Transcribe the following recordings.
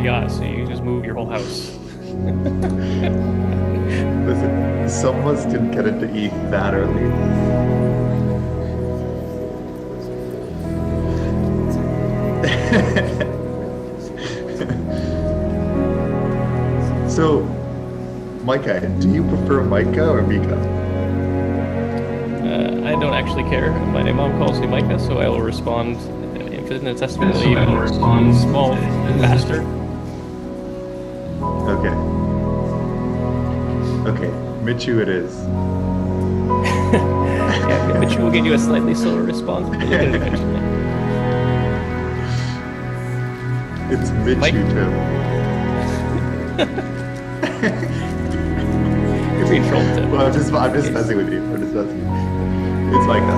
yacht, so you can just move your whole house. Listen, some of us didn't get into ETH that early. So, Micah, do you prefer Micah or Mika? I don't actually care. My mom calls me Micah, so I will respond infinitesimally small faster. Okay. Okay, Michu it is. Yeah, but will give you a slightly slower response, but you'll get it eventually. It's Michu too. You're being trolled too. Well, I'm just messing with you. I'm just messing. It's Micah.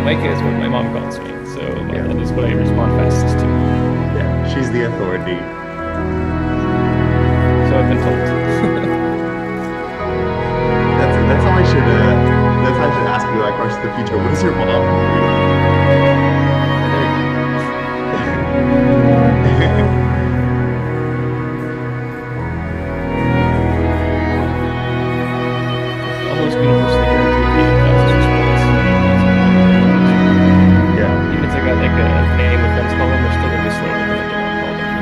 Micah is what my mom calls me, so that is what I respond fastest to. Yeah, she's the authority. So I've been told. That's how I should ask you that question in the future. What is your mom do? Almost universally guaranteed the fastest response. Yeah. Even if I got like a name the friends call them, they're still gonna be slower than I get one called them.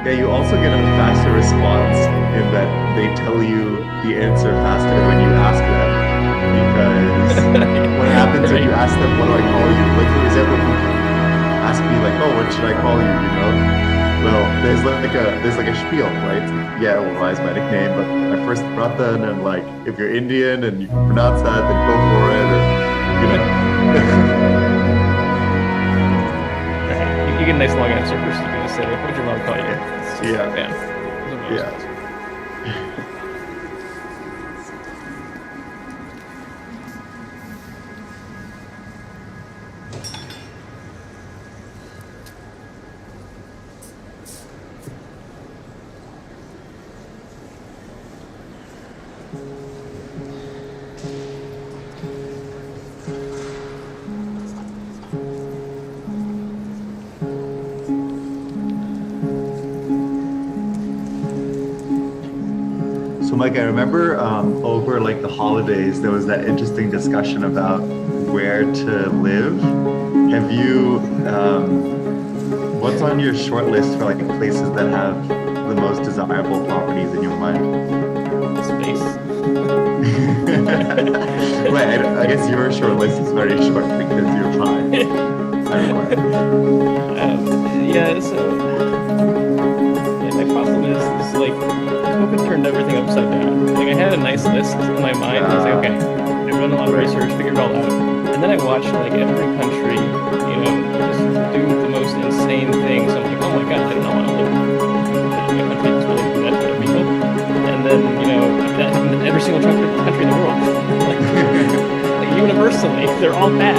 Yeah, you also get a faster response in that they tell you the answer faster when you ask them. Because what happens when you ask them, what do I call you? Like, for example, if you ask me like, oh, what should I call you, you know? Well, there's like a spiel, right? Yeah, well, why is my nickname? But my first brother, and then like, if you're Indian and you can pronounce that, then go for it, or, you know. You get a nice long answer first. You're gonna say, "What would your mom call you?" Yeah. Yeah. So, Mike, I remember over like the holidays, there was that interesting discussion about where to live. Have you, what's on your short list for like places that have the most desirable properties in your mind? Space. Wait, I guess your short list is very short because you're fine. Yeah, so my problem is like COVID turned everything upside down. Like I had a nice list in my mind. I was like, okay, I run a lot of research, figured it all out, and then I watched like every country, just do the most insane things. I'm like, oh my god, I don't want to live in a country that's really bad for people. And then that happened in every single country in the world. like universally, they're all bad.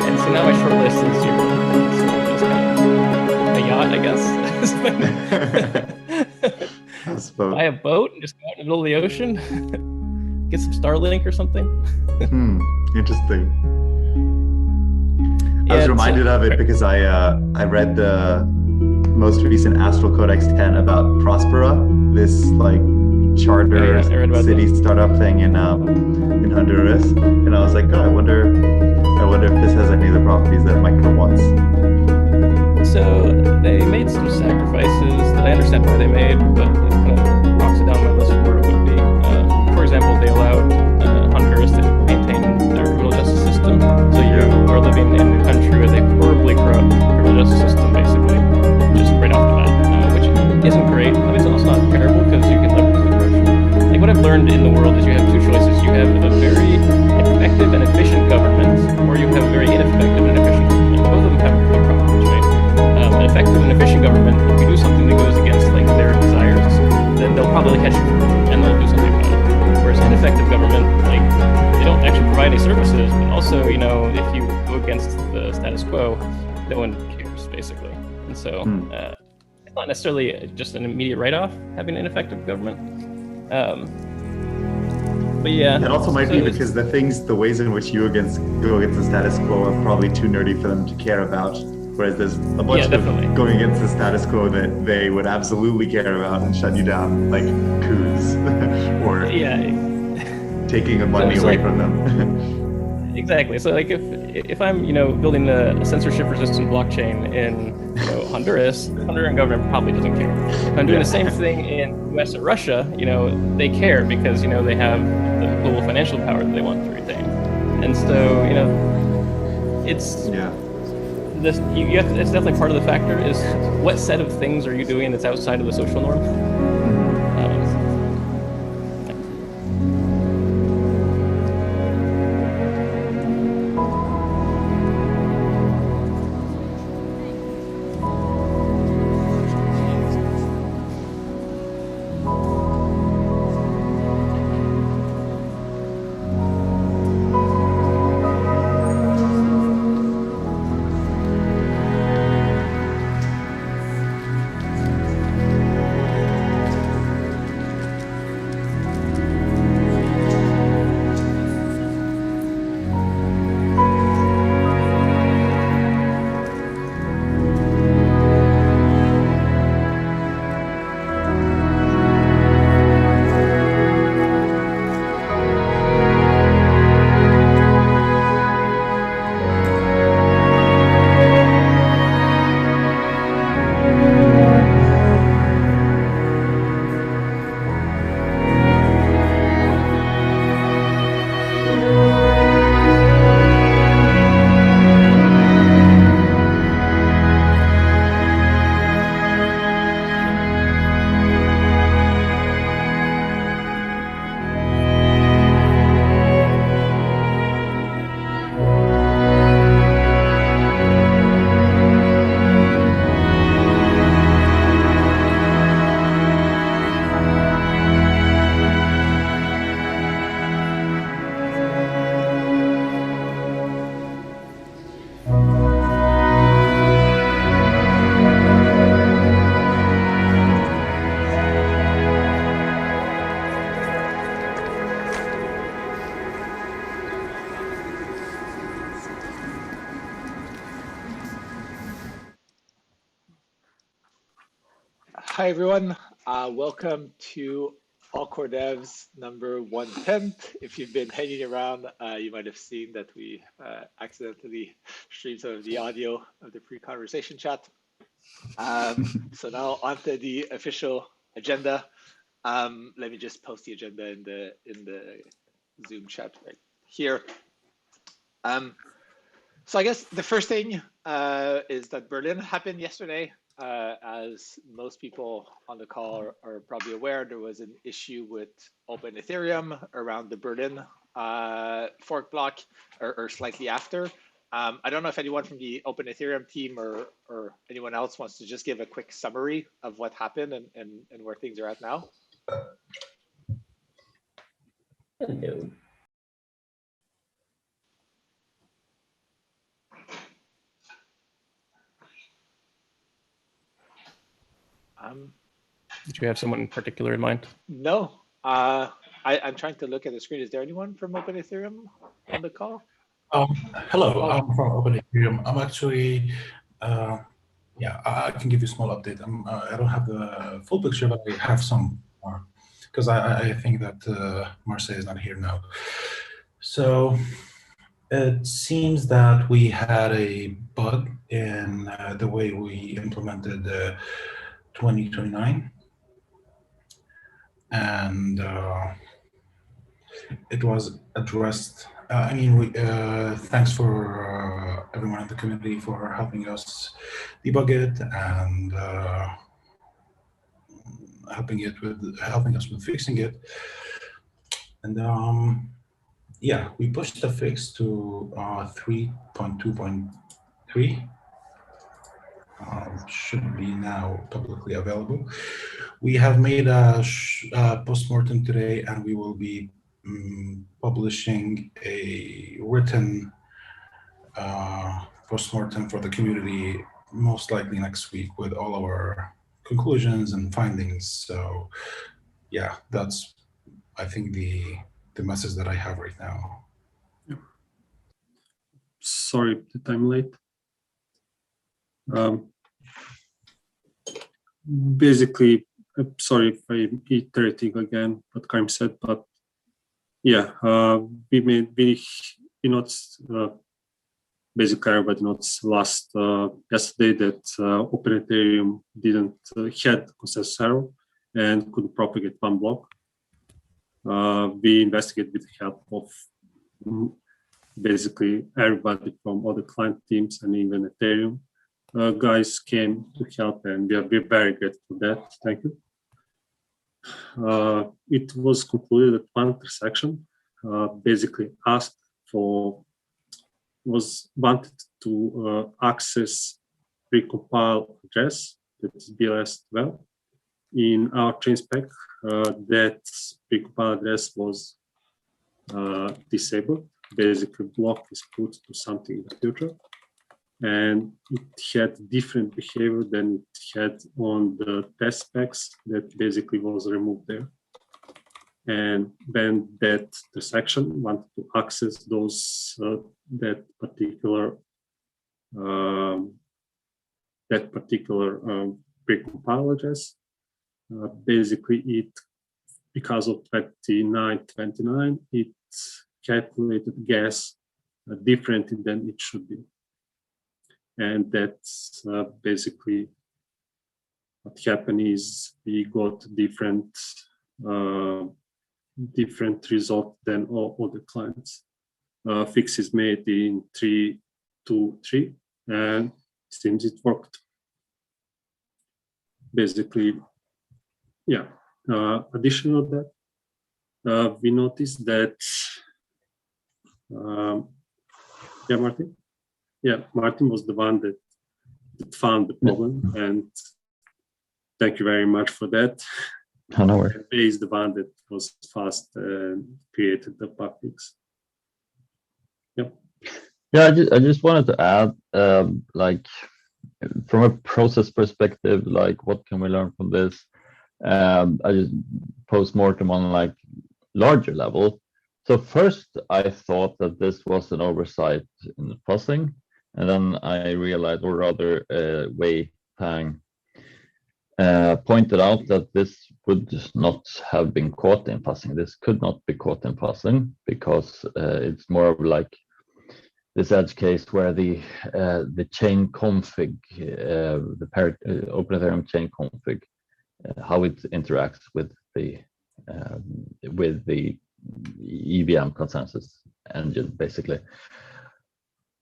And so now my short list is zero. So just kind of a yacht, I guess. Buy a boat and just go out in the middle of the ocean. Get some Starlink or something. Interesting. I was reminded of it because I read the most recent Astral Codex 10 about Prospera, this like charter city startup thing in Honduras, and I was like, oh, I wonder if this has any of the properties that Micah wants. So they made some sacrifices that I understand why they made, but it kind of knocks it down my list of where it would be. For example, they allowed Honduras to maintain their criminal justice system. So you are living in a country with a horribly corrupt criminal justice system, basically, just right off the bat, which isn't great. But it's also not terrible because you can leverage the corruption. Like what I've learned in the world is you have two choices. You have a very effective and efficient government, or you have a very ineffective and inefficient government. Both of them have their problems, right? An effective and efficient government, if you do something that goes against like their desires, then they'll probably catch you for it, and they'll do something about it. Whereas ineffective government, like they don't actually provide any services, but also, if you go against the status quo, no one cares, basically. And so it's not necessarily just an immediate write-off having an ineffective government. But yeah. It also might be because the ways in which you go against the status quo are probably too nerdy for them to care about. Whereas there's a bunch of going against the status quo that they would absolutely care about and shut you down, like coups or taking money away from them. Exactly. So like if I'm building a censorship resistant blockchain in Honduras, the Honduran government probably doesn't care. If I'm doing the same thing in US or Russia, they care because they have the global financial power that they want to retain. And so it's this it's definitely part of the factor is what set of things are you doing that's outside of the social norm. Hi, everyone. Welcome to All Core Devs number 110. If you've been hanging around, you might have seen that we accidentally streamed some of the audio of the pre-conversation chat. So now onto the official agenda. Let me just post the agenda in the Zoom chat right here. So I guess the first thing is that Berlin happened yesterday. As most people on the call are probably aware, there was an issue with Open Ethereum around the Berlin fork block or slightly after. I don't know if anyone from the Open Ethereum team or anyone else wants to just give a quick summary of what happened and where things are at now. Hello. Did you have someone in particular in mind? No. I'm trying to look at the screen. Is there anyone from Open Ethereum on the call? Hello, I'm from Open Ethereum. I'm actually, yeah, I can give you a small update. I don't have the full picture, but I have some, because I think that Marseille is not here now. So it seems that we had a bug in the way we implemented 2029. And it was addressed. I mean, thanks for everyone in the community for helping us debug it and helping us with fixing it. And yeah, we pushed the fix to 3.2.3. Should be now publicly available. We have made a postmortem today, and we will be publishing a written postmortem for the community, most likely next week, with all our conclusions and findings. So, yeah, that's, I think, the message that I have right now. Yeah. Sorry that I'm late. Basically, sorry if I'm iterating again what Karim said, but yeah, we noticed, basically everybody noticed yesterday that Open Ethereum didn't had consensus error and couldn't propagate one block. We investigated with the help of basically everybody from other client teams and even Ethereum. Guys came to help, and we're very grateful for that. Thank you. It was concluded that one transaction basically wanted to access precompile address that is BLS12. In our chain spec, that precompile address was disabled. Basically, block is put to something in the future, and it had different behavior than it had on the test specs that basically was removed there. And then that transaction wanted to access those that particular precompile address. Basically, it because of 2929, it calculated gas differently than it should be. And that's basically what happened is we got different result than all other clients. Fixes made in 3.2.3, and seems it worked. Basically, yeah. Additional to that, we noticed that. Yeah, Martin. Yeah, Martin was the one that found the problem, and thank you very much for that. No worries. He is the one that was fast and created the bug fix. Yep. Yeah, I just wanted to add, like, from a process perspective, like, what can we learn from this? I just post-mortem on like larger level. So first, I thought that this was an oversight in the fuzzing, and then I realized, or rather, Wei Tang pointed out that this would not have been caught in fuzzing. This could not be caught in fuzzing because it's more of like this edge case where the chain config, the Open Ethereum chain config, how it interacts with the EVM consensus engine, basically.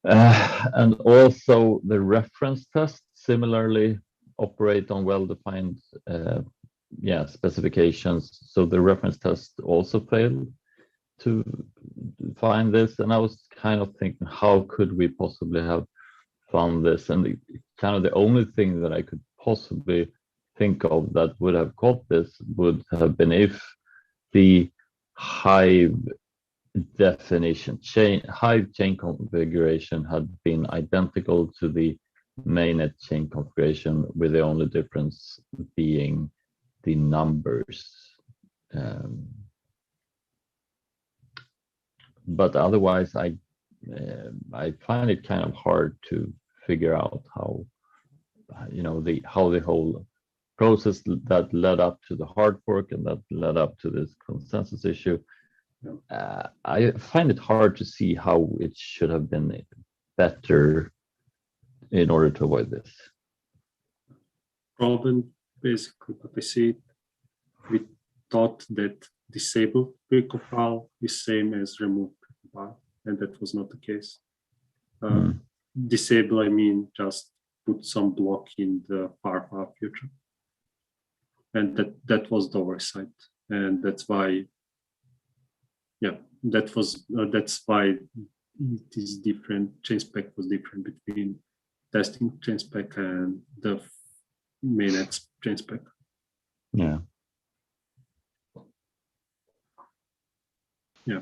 And also the reference test similarly operate on well-defined specifications. So the reference test also failed to find this. And I was kind of thinking, how could we possibly have found this? And kind of the only thing that I could possibly think of that would have caught this would have been if the Hive definition Hive chain configuration had been identical to the mainnet chain configuration, with the only difference being the numbers. But otherwise, I find it kind of hard to figure out how, how the whole process that led up to the hard fork and that led up to this consensus issue. I find it hard to see how it should have been better in order to avoid this. Problem, basically, what I see, we thought that disable precompile is same as remove precompile, and that was not the case. Disable, I mean, just put some block in the far future. And that was the oversight, and that's why, that's why it is different. Chain spec was different between testing chain spec and the mainnet chain spec. Yeah. Yeah.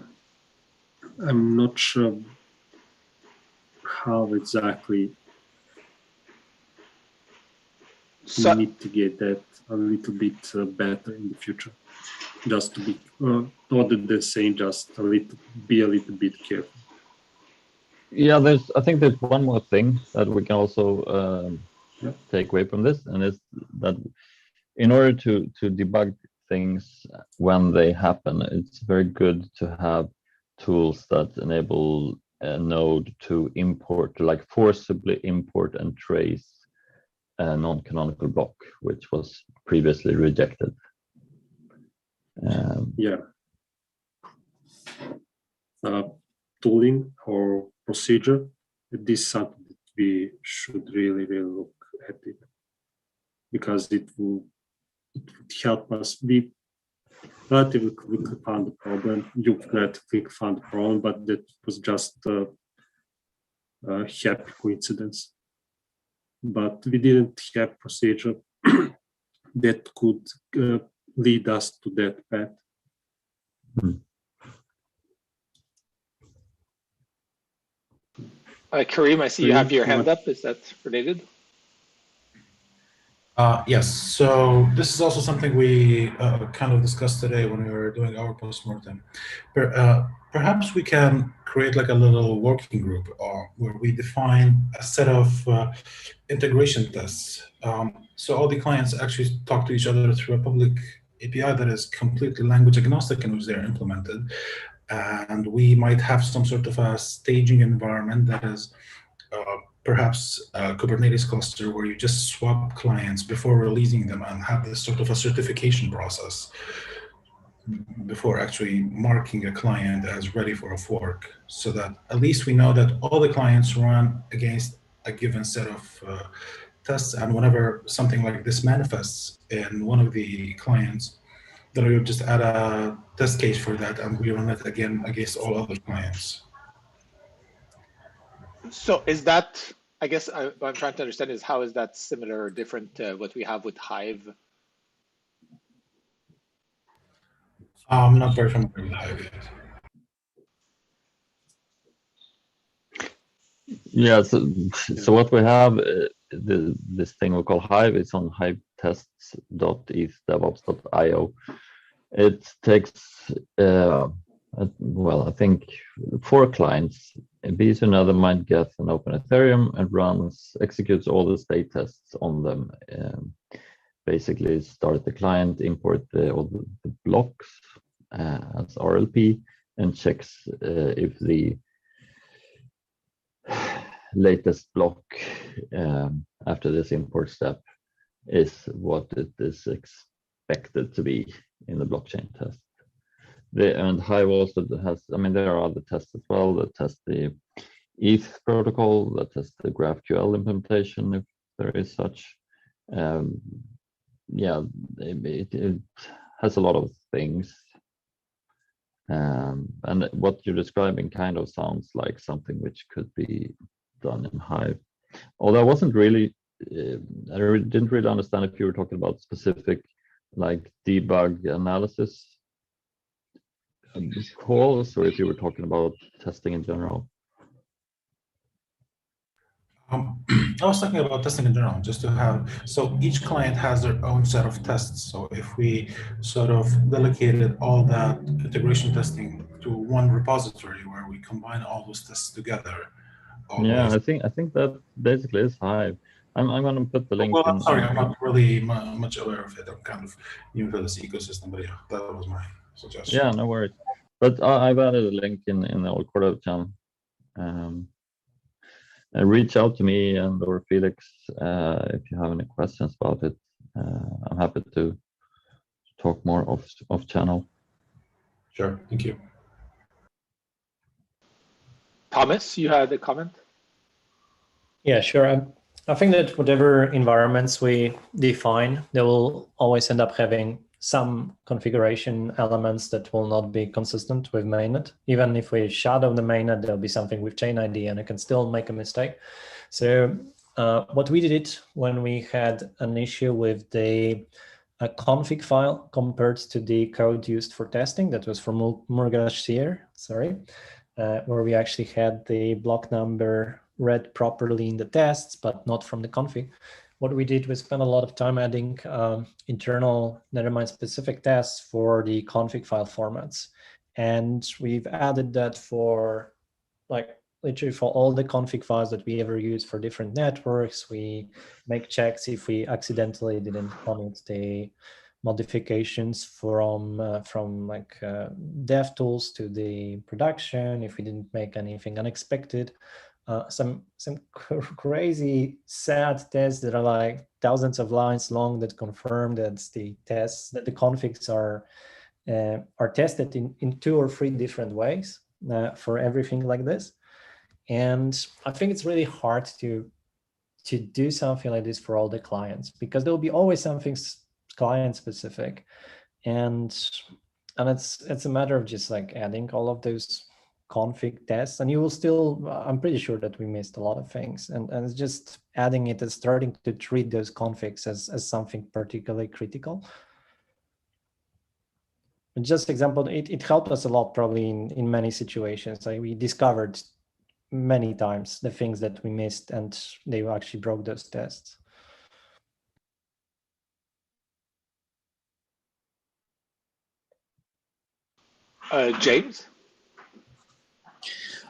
I'm not sure how exactly we mitigate that a little bit better in the future. Just to be, other than saying just be a little bit careful. Yeah, I think there's one more thing that we can also take away from this, and it's that in order to debug things when they happen, it's very good to have tools that enable a node to import, to like forcibly import and trace a non-canonical block, which was previously rejected. Yeah. Tooling or procedure, this is something that we should really look at it, because it would help us. We relatively quickly found the problem. You relatively found the problem, but that was just a happy coincidence. But we didn't have procedure that could lead us to that path. Kareem, I see you have your hand up. Is that related? Yes, so this is also something we kind of discussed today when we were doing our postmortem. Perhaps we can create like a little working group where we define a set of integration tests. So all the clients actually talk to each other through a public API that is completely language agnostic in which they're implemented. And we might have some sort of a staging environment that is perhaps a Kubernetes cluster where you just swap clients before releasing them and have this sort of a certification process before actually marking a client as ready for a fork, so that at least we know that all the clients run against a given set of tests, and whenever something like this manifests in one of the clients, then we would just add a test case for that and we run it again against all other clients. So is that, I guess what I'm trying to understand is how is that similar or different to what we have with Hive? I'm not very familiar with Hive yet. Yeah, so what we have, this thing we call Hive, it's on hivetests.ethdevops.io. It takes, well, I think 4 clients. Each another might get an open Ethereum and executes all the state tests on them. Basically, start the client, import all the blocks as RLP, and checks if the latest block after this import step is what it is expected to be in the blockchain test. And Hive also has, I mean, there are other tests as well that test the ETH protocol, that test the GraphQL implementation, if there is such. Yeah, it has a lot of things. And what you're describing kind of sounds like something which could be done in Hive. Although I wasn't really, I didn't really understand if you were talking about specific like debug analysis calls, or if you were talking about testing in general. I was talking about testing in general, just to have, so each client has their own set of tests. So if we sort of delegated all that integration testing to one repository where we combine all those tests together. Yeah, I think that basically is Hive. I'm going to put the link. Well, I'm sorry, I'm not really much aware of it. I'm kind of new to this ecosystem, but yeah, that was my suggestion. Yeah, no worries. But I've added a link in the All Cordev channel. Reach out to me and or Felix if you have any questions about it. I'm happy to talk more off channel. Sure, thank you. Thomas, you had a comment? Yeah, sure. I think that whatever environments we define, they will always end up having some configuration elements that will not be consistent with mainnet. Even if we shadow the mainnet, there'll be something with chain ID and it can still make a mistake. So what we did when we had an issue with the config file compared to the code used for testing, that was from Murgash Seer, sorry, where we actually had the block number read properly in the tests, but not from the config. What we did was spend a lot of time adding internal Nethermind specific tests for the config file formats. And we've added that for like literally for all the config files that we ever use for different networks. We make checks if we accidentally didn't commit the modifications from like dev tools to the production, if we didn't make anything unexpected. Some crazy sad tests that are like thousands of lines long that confirm that the tests, that the configs are tested in 2 or 3 different ways for everything like this. And I think it's really hard to do something like this for all the clients, because there will be always something client specific, and it's a matter of just like adding all of those config tests, and you will still, I'm pretty sure that we missed a lot of things, and it's just adding it and starting to treat those configs as something particularly critical. And just example, it helped us a lot probably in many situations. Like we discovered many times the things that we missed, and they actually broke those tests. James?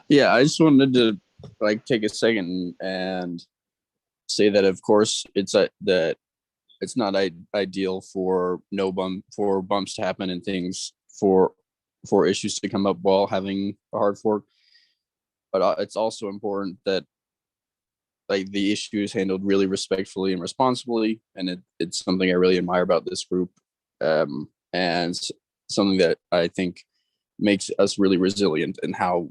Yeah, I just wanted to like take a second and say that of course that it's not ideal for bumps to happen and things for issues to come up while having a hard fork, but it's also important that like the issue is handled really respectfully and responsibly, and it's something I really admire about this group, and something that I think makes us really resilient in how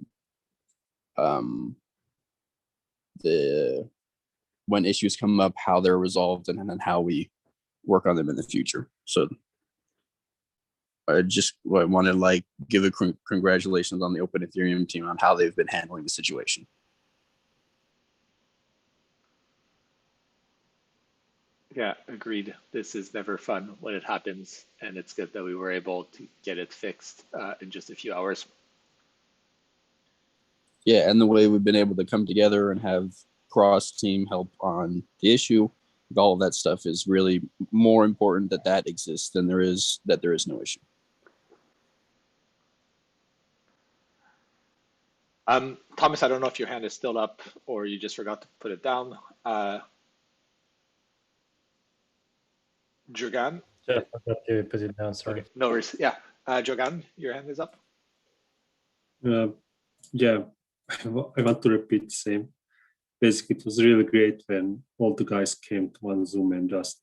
when issues come up, how they're resolved, and then how we work on them in the future. So I just want to like give a congratulations on the Open Ethereum team on how they've been handling the situation. Yeah, agreed. This is never fun when it happens, and it's good that we were able to get it fixed in just a few hours. Yeah, and the way we've been able to come together and have cross-team help on the issue, all of that stuff is really more important that exists than there is no issue. Thomas, I don't know if your hand is still up or you just forgot to put it down. Jogan? Yeah, I forgot to put it down, sorry. Okay, no worries. Yeah, Jogan, your hand is up. Yeah, I want to repeat the same. Basically, it was really great when all the guys came to one Zoom and just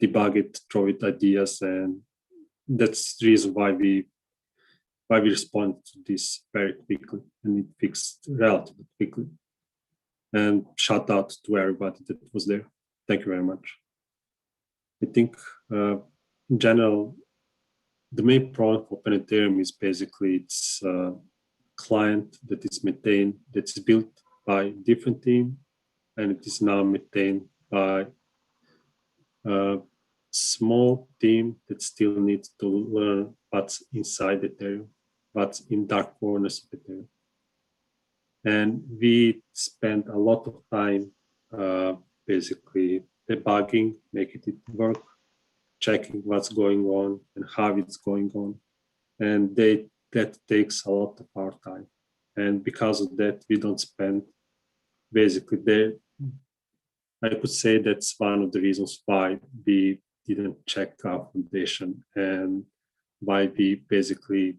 debug it, throw it ideas, and that's the reason why we responded to this very quickly, and it fixed relatively quickly. And shout out to everybody that was there. Thank you very much. I think in general, the main problem of Open Ethereum is basically it's a client that is maintained, that is built by a different team, and it is now maintained by a small team that still needs to learn what's inside Ethereum, what's in dark corners of Ethereum. And we spent a lot of time basically debugging, making it work, checking what's going on and how it's going on. And that takes a lot of our time. And because of that, we don't spend basically there. I could say that's one of the reasons why we didn't check our foundation and why we basically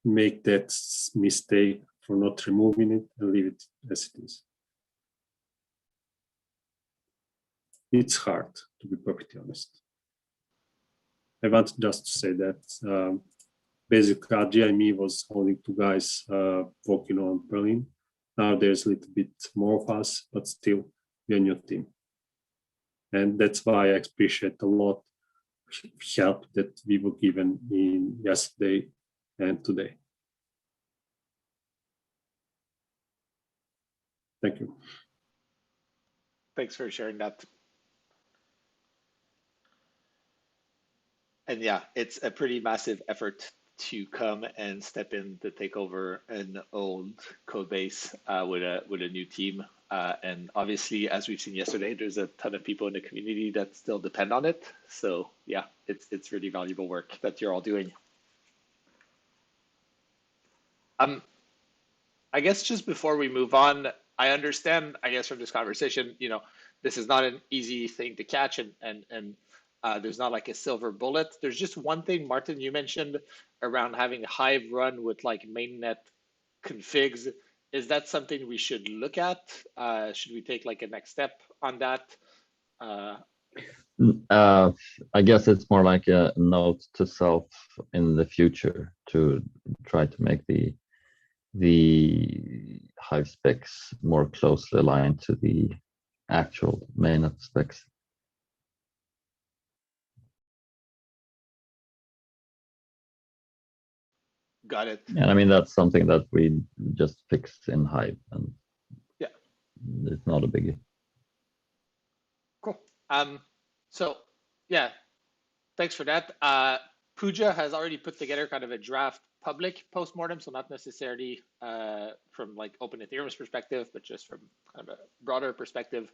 make that mistake for not removing it and leave it as it is. It's hard, to be perfectly honest. I want just to say that basically RGIME was only 2 guys working on Berlin. Now there's a little bit more of us, but still we're a new team. And that's why I appreciate a lot help that we were given in yesterday and today. Thank you. Thanks for sharing that. And yeah, it's a pretty massive effort to come and step in to take over an old code base with a new team. And obviously, as we've seen yesterday, there's a ton of people in the community that still depend on it. So yeah, it's really valuable work that you're all doing. I guess just before we move on, I understand, I guess, from this conversation, this is not an easy thing to catch, and there's not like a silver bullet. There's just one thing, Martin, you mentioned around having Hive run with like mainnet configs. Is that something we should look at? Should we take like a next step on that? I guess it's more like a note to self in the future to try to make the Hive specs more closely aligned to the actual mainnet specs. Got it. And I mean, that's something that we just fixed in Hive, and yeah, it's not a biggie. Cool. So yeah, thanks for that. Pooja has already put together kind of a draft public postmortem, so not necessarily from like Open Ethereum's perspective, but just from kind of a broader perspective.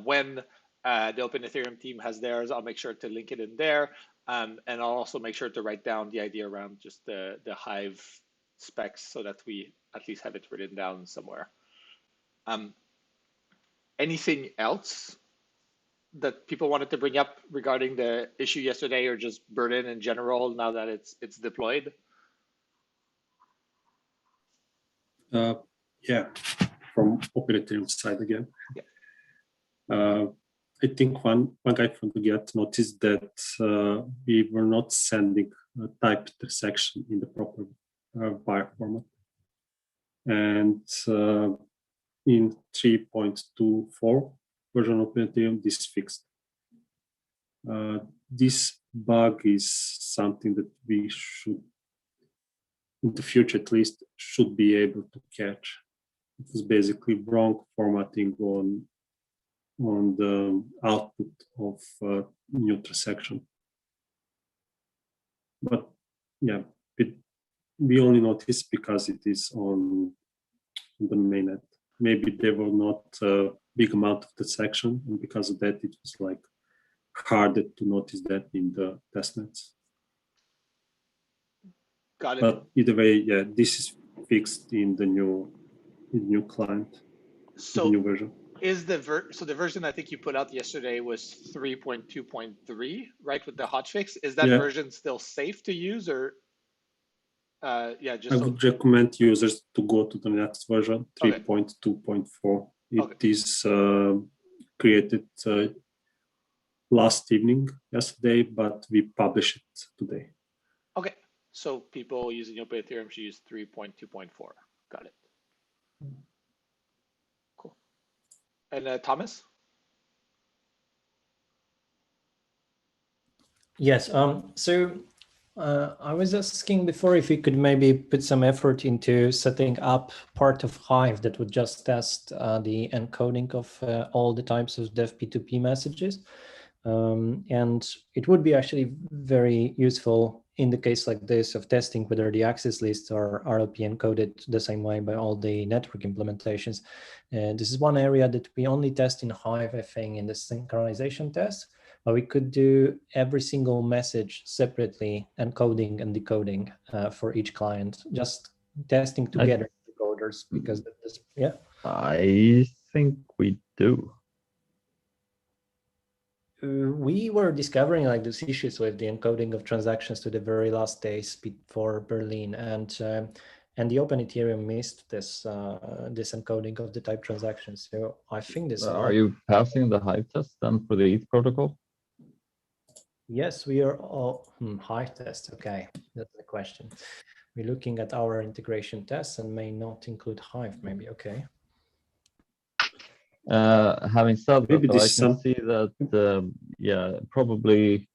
When the Open Ethereum team has theirs, I'll make sure to link it in there. And I'll also make sure to write down the idea around just the Hive specs so that we at least have it written down somewhere. Anything else that people wanted to bring up regarding the issue yesterday, or just burden in general now that it's deployed? Yeah, from Open Ethereum side again. Yeah. I think one guy from the get noticed that we were not sending a typed transaction in the proper wire format. And in 3.24 version of Ethereum, this is fixed. This bug is something that we should, in the future at least, should be able to catch. It was basically wrong formatting on the output of new transaction. But yeah, we only noticed because it is on the mainnet. Maybe there were not a big amount of transaction, and because of that, it was like harder to notice that in the testnets. Got it. But either way, yeah, this is fixed in the new client, So the new version. is the version I think you put out yesterday was 3.2.3, right, with the hotfix? Is that version still safe to use, or just I would recommend users to go to the next version, 3.2.4. It is created last evening, yesterday, but we publish it today. Okay, so people using Open Ethereum should use 3.2.4. Got it. Cool. And Thomas? Yes. So I was asking before if we could maybe put some effort into setting up part of Hive that would just test the encoding of all the types of dev P2P messages. And it would be actually very useful in the case like this of testing whether the access lists are RLP encoded the same way by all the network implementations. This is one area that we only test in Hive, I think, in the synchronization test. But we could do every single message separately, encoding and decoding for each client, just testing together decoders, because this, I think we do. We were discovering like these issues with the encoding of transactions to the very last days before Berlin, and the Open Ethereum missed this this encoding of the type transactions. So I think this. Are you passing the Hive test then for the ETH protocol? Yes, we are all Hive test. Okay, that's the question. We're looking at our integration tests and may not include Hive. Maybe okay. Having said that, I can see that probably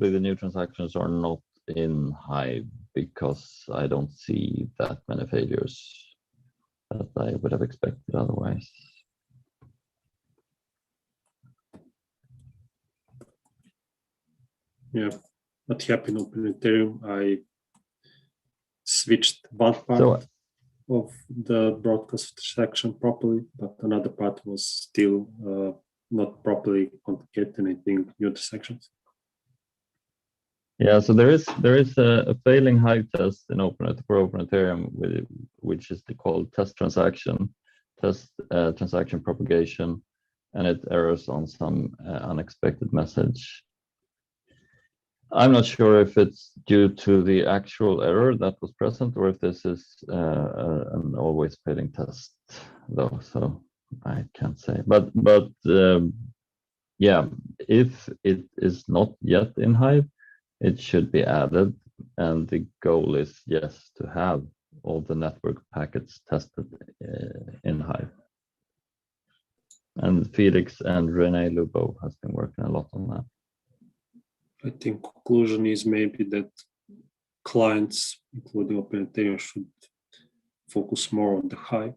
the new transactions are not in Hive because I don't see that many failures that I would have expected otherwise. Yeah, what happened in Open Ethereum, I switched one part of the broadcast section properly, but another part was still not properly concatenating new intersections. Yeah, so there is a failing Hive test in for Open Ethereum, which is called test transaction propagation, and it errors on some unexpected message. I'm not sure if it's due to the actual error that was present or if this is an always failing test, though. So I can't say. But yeah, if it is not yet in Hive, it should be added, and the goal is, yes, to have all the network packets tested in Hive. And Felix and Rene Lubo has been working a lot on that. I think conclusion is maybe that clients, including Open Ethereum, should focus more on the Hive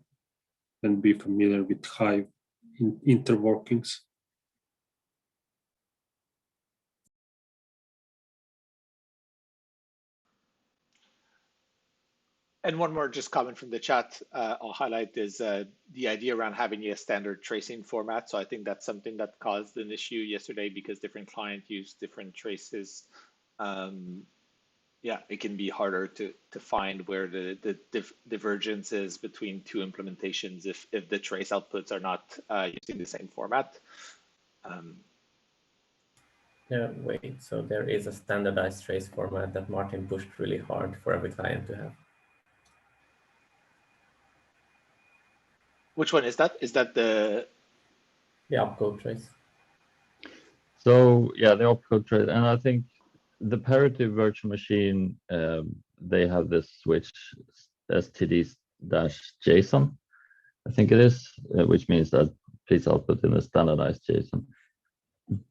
and be familiar with Hive interworkings. And one more just comment from the chat I'll highlight is the idea around having a standard tracing format. So I think that's something that caused an issue yesterday because different clients use different traces. Yeah, it can be harder to find where the divergence is between two implementations if the trace outputs are not using the same format. Yeah, wait, so there is a standardized trace format that Martin pushed really hard for every client to have. Which one is that? Is that the opcode trace? So yeah, the opcode trace, and I think the parity virtual machine, they have this switch std-json, I think it is, which means that please output in a standardized JSON.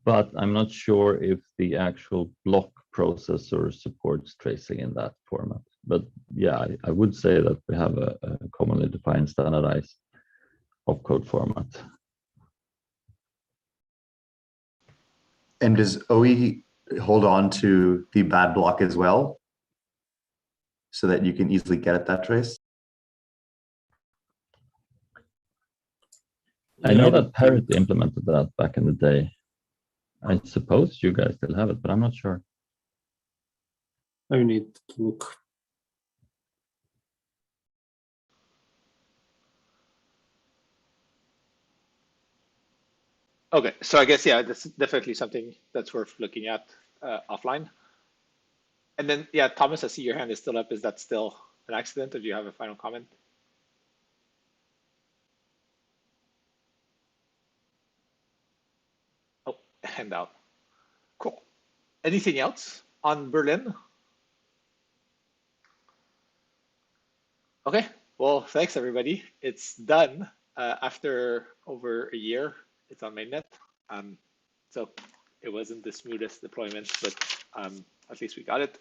But I'm not sure if the actual block processor supports tracing in that format. But yeah, I would say that we have a commonly defined standardized opcode format. And does OE hold on to the bad block as well, so that you can easily get at that trace? I know that Parity implemented that back in the day. I suppose you guys still have it, but I'm not sure. I need to look. Okay, so I guess, yeah, that's definitely something that's worth looking at offline. And then, yeah, Thomas, I see your hand is still up. Is that still an accident, or do you have a final comment? Oh, hand out. Cool. Anything else on Berlin? Okay, well, thanks, everybody. It's done after over a year. It's on mainnet. So it wasn't the smoothest deployment, but at least we got it.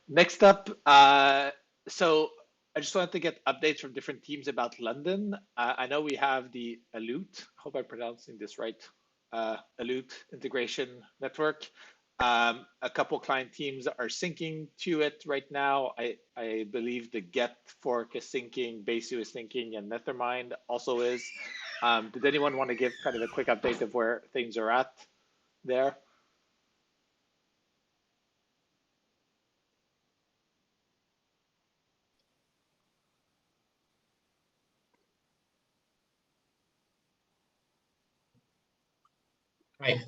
Next up, so I just wanted to get updates from different teams about London. I know we have the Alute, I hope I'm pronouncing this right, Alute integration network. A couple client teams are syncing to it right now. I believe the Get fork is syncing, Besu is syncing, and Nethermind also is. Did anyone want to give kind of a quick update of where things are at there? Hi,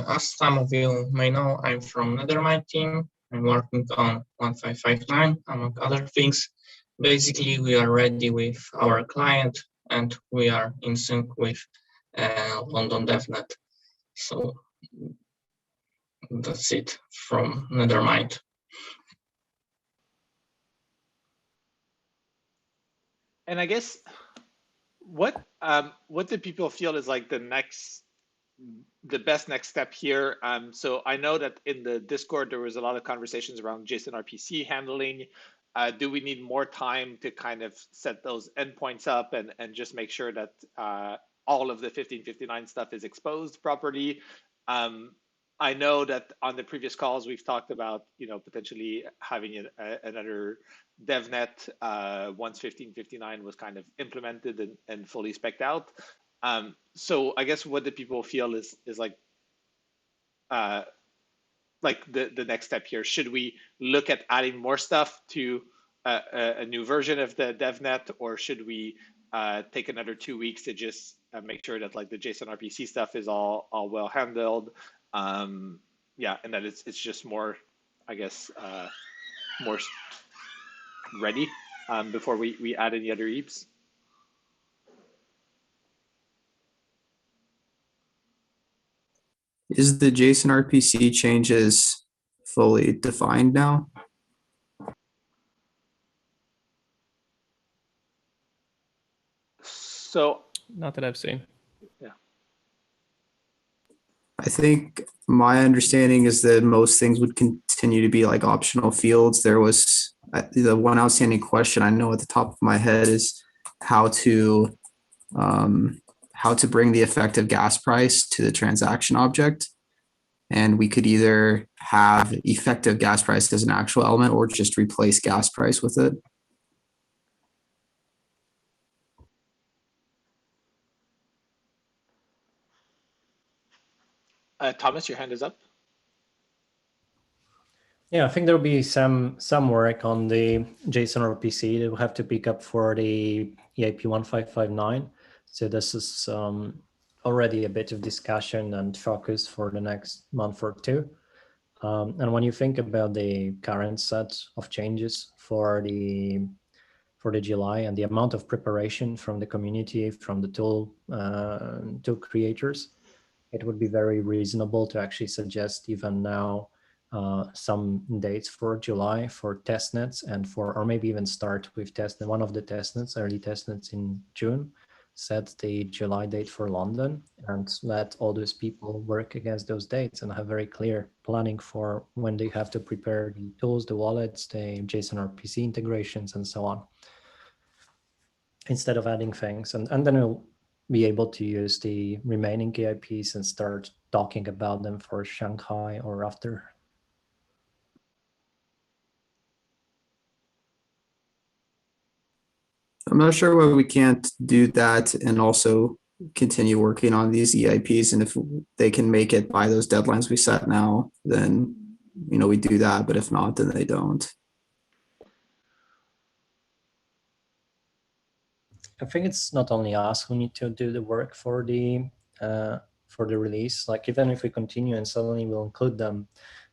as some of you may know, I'm from Nethermind team. I'm working on 1559, among other things. Basically, we are ready with our client and we are in sync with London DevNet. So that's it from Nethermind. And I guess what do people feel is like the best next step here? So I know that in the Discord there was a lot of conversations around JSON RPC handling. Do we need more time to kind of set those endpoints up and just make sure that all of the 1559 stuff is exposed properly? I know that on the previous calls we've talked about, potentially having another DevNet once 1559 was kind of implemented and fully spec'd out. So I guess what do people feel is like like the next step here? Should we look at adding more stuff to a new version of the DevNet, or should we take another 2 weeks to just make sure that like the JSON RPC stuff is all well handled? Yeah, and that it's just more, I guess, more ready before we add any other EAPs? Is the JSON RPC changes fully defined now? So Not that I've seen. yeah. I think my understanding is that most things would continue to be like optional fields. There was the one outstanding question I know at the top of my head is how to bring the effective gas price to the transaction object. And we could either have effective gas price as an actual element or just replace gas price with it. Thomas, your hand is up. Yeah, I think there'll be some work on the JSON RPC that we'll have to pick up for the EIP 1559. So this is already a bit of discussion and focus for the next month or two. And when you think about the current set of changes for the July and the amount of preparation from the community, from the tool creators, it would be very reasonable to actually suggest even now some dates for July for testnets and or maybe even start with testnet. One of the testnets, early testnets in June, set the July date for London and let all those people work against those dates and have very clear planning for when they have to prepare the tools, the wallets, the JSON RPC integrations, and so on, instead of adding things. And then we'll be able to use the remaining EIPs and start talking about them for Shanghai or after. I'm not sure why we can't do that and also continue working on these EIPs. And if they can make it by those deadlines we set now, then, we do that. But if not, then they don't. I think it's not only us who need to do the work for the release. Like even if we continue and suddenly we'll include them,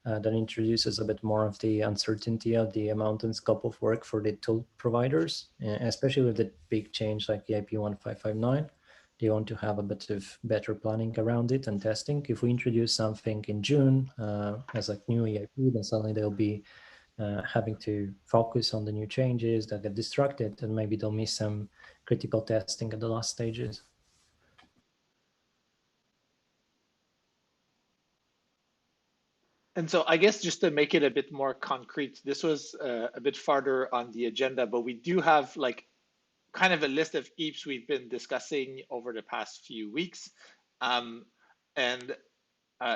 that introduces a bit more of the uncertainty of the amount and scope of work for the tool providers, especially with the big change like the EIP 1559. They want to have a bit of better planning around it and testing. If we introduce something in June as a new EIP, then suddenly they'll be having to focus on the new changes, that get distracted, and maybe they'll miss some critical testing at the last stages. And so I guess just to make it a bit more concrete, this was a bit farther on the agenda, but we do have like kind of a list of EAPs we've been discussing over the past few weeks.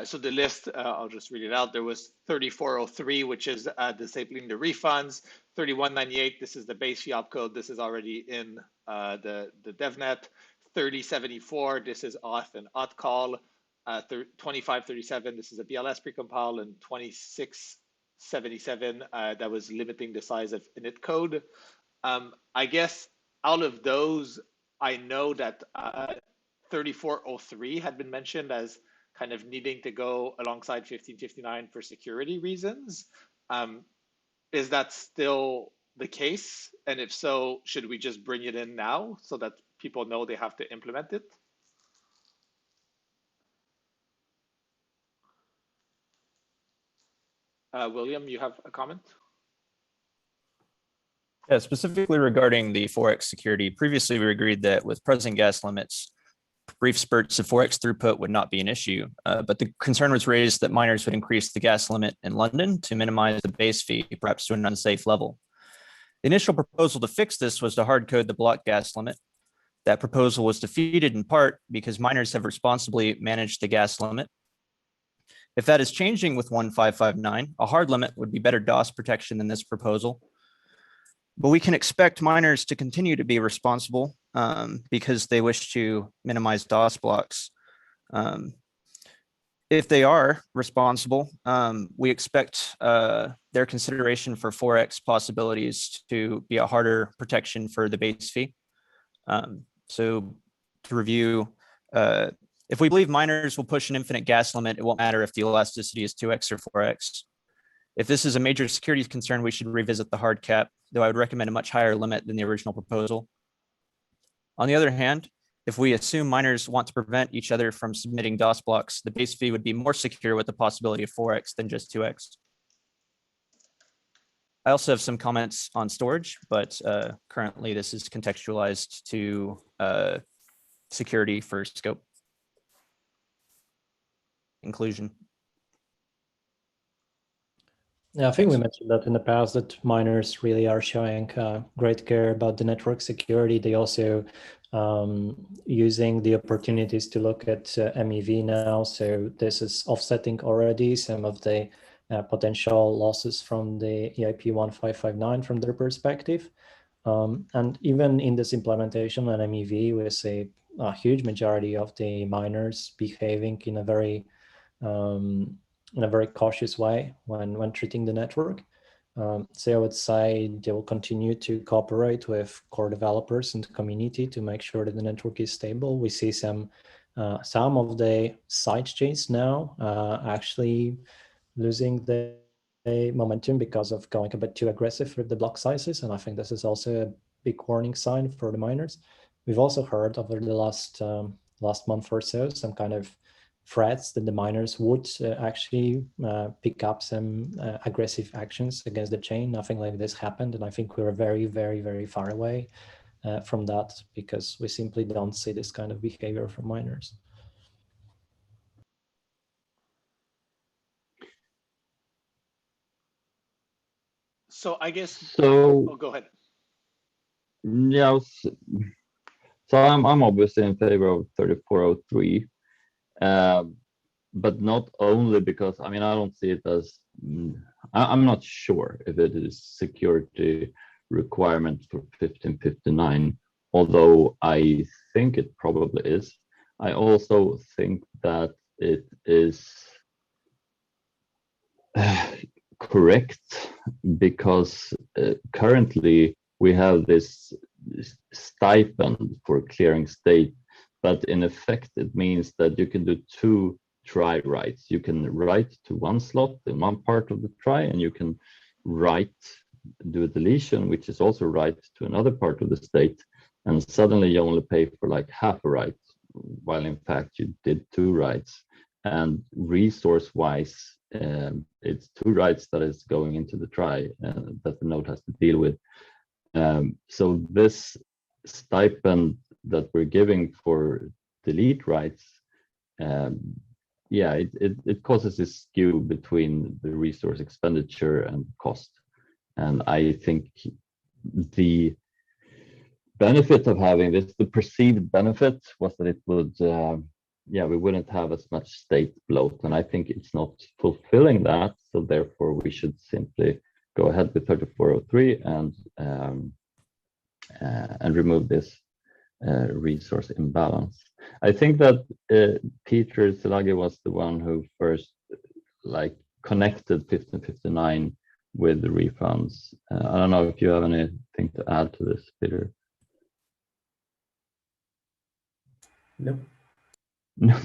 So the list, I'll just read it out. There was 3403, which is disabling the refunds. 3198, this is the base fee opcode. This is already in the DevNet. 3074, this is auth and auth call. 2537, this is a BLS precompile, and 2677, that was limiting the size of init code. I guess out of those, I know that 3403 had been mentioned as kind of needing to go alongside 1559 for security reasons. Is that still the case? And if so, should we just bring it in now so that people know they have to implement it? William, you have a comment? Yeah, specifically regarding the 4x security, previously we agreed that with present gas limits, brief spurts of 4x throughput would not be an issue, but the concern was raised that miners would increase the gas limit in London to minimize the base fee, perhaps to an unsafe level. The initial proposal to fix this was to hard code the block gas limit. That proposal was defeated in part because miners have responsibly managed the gas limit. If that is changing with 1559, a hard limit would be better DOS protection than this proposal. But we can expect miners to continue to be responsible because they wish to minimize DOS blocks. If they are responsible, we expect their consideration for 4x possibilities to be a harder protection for the base fee. So to review, if we believe miners will push an infinite gas limit, it won't matter if the elasticity is 2x or 4x. If this is a major security concern, we should revisit the hard cap, though I would recommend a much higher limit than the original proposal. On the other hand, if we assume miners want to prevent each other from submitting DOS blocks, the base fee would be more secure with the possibility of 4x than just 2x. I also have some comments on storage, but currently this is contextualized to security for scope inclusion. Yeah, I think we mentioned that in the past, that miners really are showing great care about the network security. They also using the opportunities to look at MEV now. So this is offsetting already some of the potential losses from the EIP 1559 from their perspective. And even in this implementation on MEV, we see a huge majority of the miners behaving in a very cautious way when treating the network. So I would say they will continue to cooperate with core developers and the community to make sure that the network is stable. We see some of the side chains now actually losing the momentum because of going a bit too aggressive with the block sizes. And I think this is also a big warning sign for the miners. We've also heard over the last month or so some kind of threats that the miners would actually pick up some aggressive actions against the chain. Nothing like this happened, and I think we're very, very, very far away from that, because we simply don't see this kind of behavior from miners. So I guess. So, Oh, go ahead. yeah, so I'm obviously in favor of 3403. But not only because, I mean, I don't see it as, I'm not sure if it is security requirement for 1559, although I think it probably is. I also think that it is correct because currently we have this stipend for clearing state, but in effect it means that you can do two try writes. You can write to one slot in one part of the try, and you can do a deletion, which is also write to another part of the state, and suddenly you only pay for like half a write, while in fact you did two writes. And resource wise, it's two writes that is going into the try that the node has to deal with. So this stipend that we're giving for delete writes, yeah, it causes this skew between the resource expenditure and cost. And I think the benefit of having this, the perceived benefit, was that it would, yeah, we wouldn't have as much state bloat. And I think it's not fulfilling that. So therefore, we should simply go ahead with 3403 and remove this resource imbalance. I think that Peter Szilagyi was the one who first connected 1559 with the refunds. I don't know if you have anything to add to this, Peter. No. No.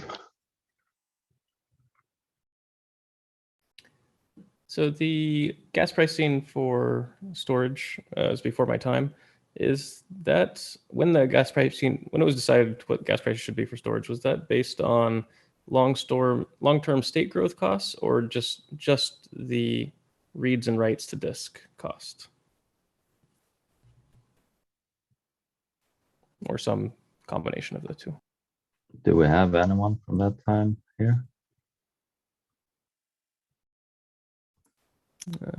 So the gas pricing for storage is before my time. Is that when the gas pricing, when it was decided what gas prices should be for storage, was that based on long-term state growth costs, or just the reads and writes to disk cost, or some combination of the two? Do we have anyone from that time here?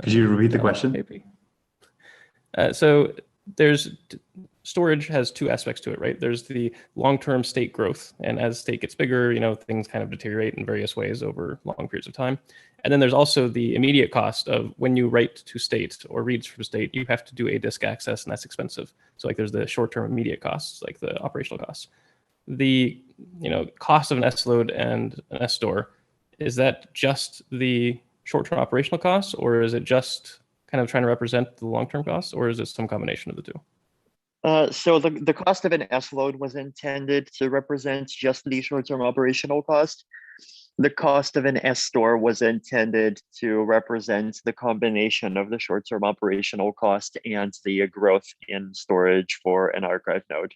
Could you repeat the question? Maybe. So storage has two aspects to it, right? There's the long-term state growth, and as state gets bigger, things kind of deteriorate in various ways over long periods of time. And then there's also the immediate cost of when you write to state or reads from state, you have to do a disk access, and that's expensive. So there's the short-term immediate costs, like the operational costs. The cost of an S load and an S store is that just the short-term operational costs, or is it just kind of trying to represent the long-term costs, or is it some combination of the two? So the cost of an S load was intended to represent just the short-term operational cost. The cost of an S store was intended to represent the combination of the short-term operational cost and the growth in storage for an archive node.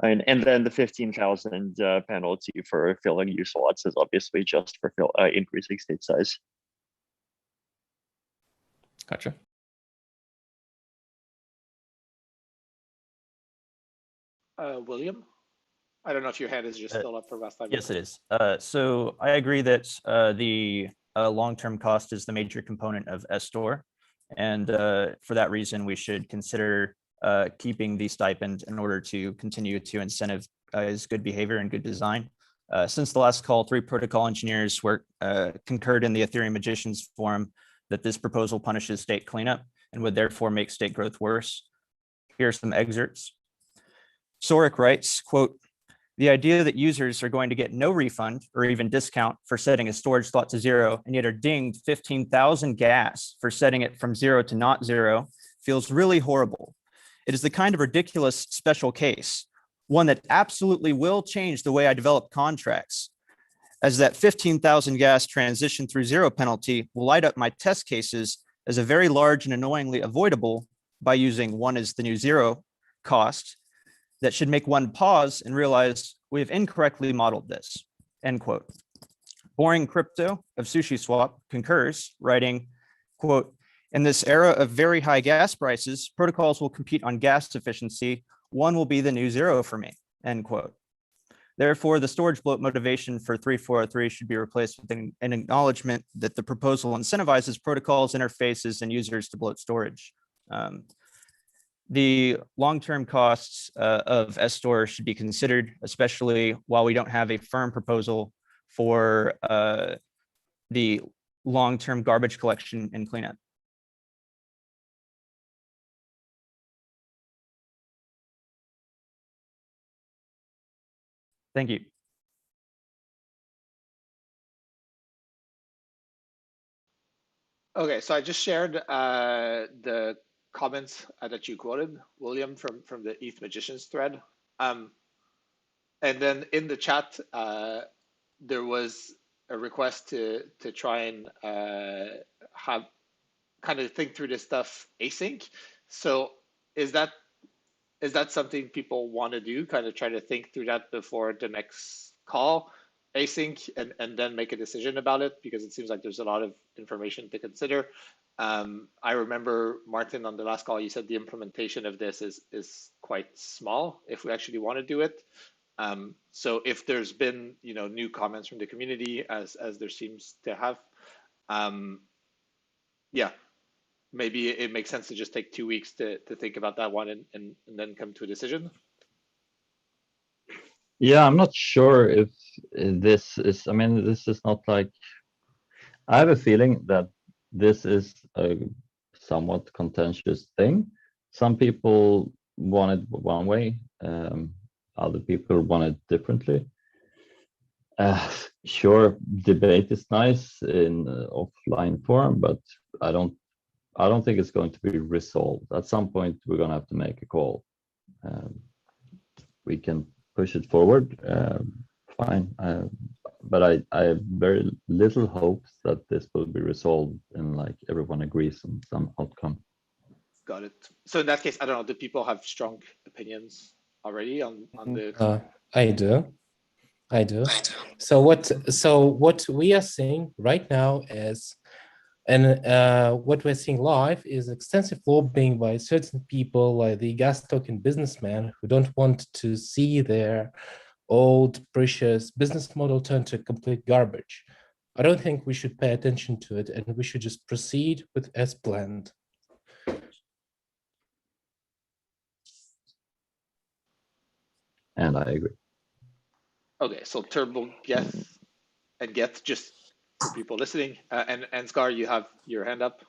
And then the 15,000 penalty for filling U slots is obviously just for increasing state size. Gotcha. William, I don't know if your hand is just still up for last time. Yes, it is. So I agree that the long-term cost is the major component of S-Store. And for that reason, we should consider keeping the stipend in order to continue to incentivize good behavior and good design. Since the last call, 3 protocol engineers concurred in the Ethereum Magicians forum that this proposal punishes state cleanup and would therefore make state growth worse. Here are some excerpts. Sorik writes, quote, "The idea that users are going to get no refund or even discount for setting a storage slot to 0 and yet are dinged 15,000 gas for setting it from 0 to not 0 feels really horrible. It is the kind of ridiculous special case, one that absolutely will change the way I develop contracts, as that 15,000 gas transition through 0 penalty will light up my test cases as a very large and annoyingly avoidable by using 1 as the new 0 cost that should make one pause and realize we have incorrectly modeled this," end quote. Boring Crypto of Sushi Swap concurs, writing, quote, "In this era of very high gas prices, protocols will compete on gas efficiency. 1 will be the new 0 for me," end quote. Therefore, the storage bloat motivation for 3403 should be replaced with an acknowledgement that the proposal incentivizes protocols, interfaces, and users to bloat storage. The long-term costs of S-Store should be considered, especially while we don't have a firm proposal for the long-term garbage collection and cleanup. Thank you. Okay, so I just shared the comments that you quoted, William, from the ETH Magicians thread. And then in the chat, there was a request to try and have kind of think through this stuff async. So is that something people want to do? Kind of try to think through that before the next call, async, and then make a decision about it, because it seems like there's a lot of information to consider. I remember, Martin, on the last call, you said the implementation of this is quite small if we actually want to do it. So if there's been new comments from the community, as there seems to have, yeah, maybe it makes sense to just take 2 weeks to think about that one and then come to a decision. Yeah, I'm not sure if this is, I mean, this is not like, I have a feeling that this is a somewhat contentious thing. Some people want it one way, other people want it differently. Sure, debate is nice in offline form, but I don't think it's going to be resolved. At some point, we're going to have to make a call. We can push it forward, fine. But I have very little hopes that this will be resolved and like everyone agrees on some outcome. Got it. So in that case, I don't know, do people have strong opinions already on the... I do. So what we are seeing right now is, and what we're seeing live is extensive lobbying by certain people, like the gas token businessmen, who don't want to see their old precious business model turned to complete garbage. I don't think we should pay attention to it, and we should just proceed with as planned. And I agree. Okay, so Turbo, Geth, and Geth, just for people listening, and Scar, you have your hand up.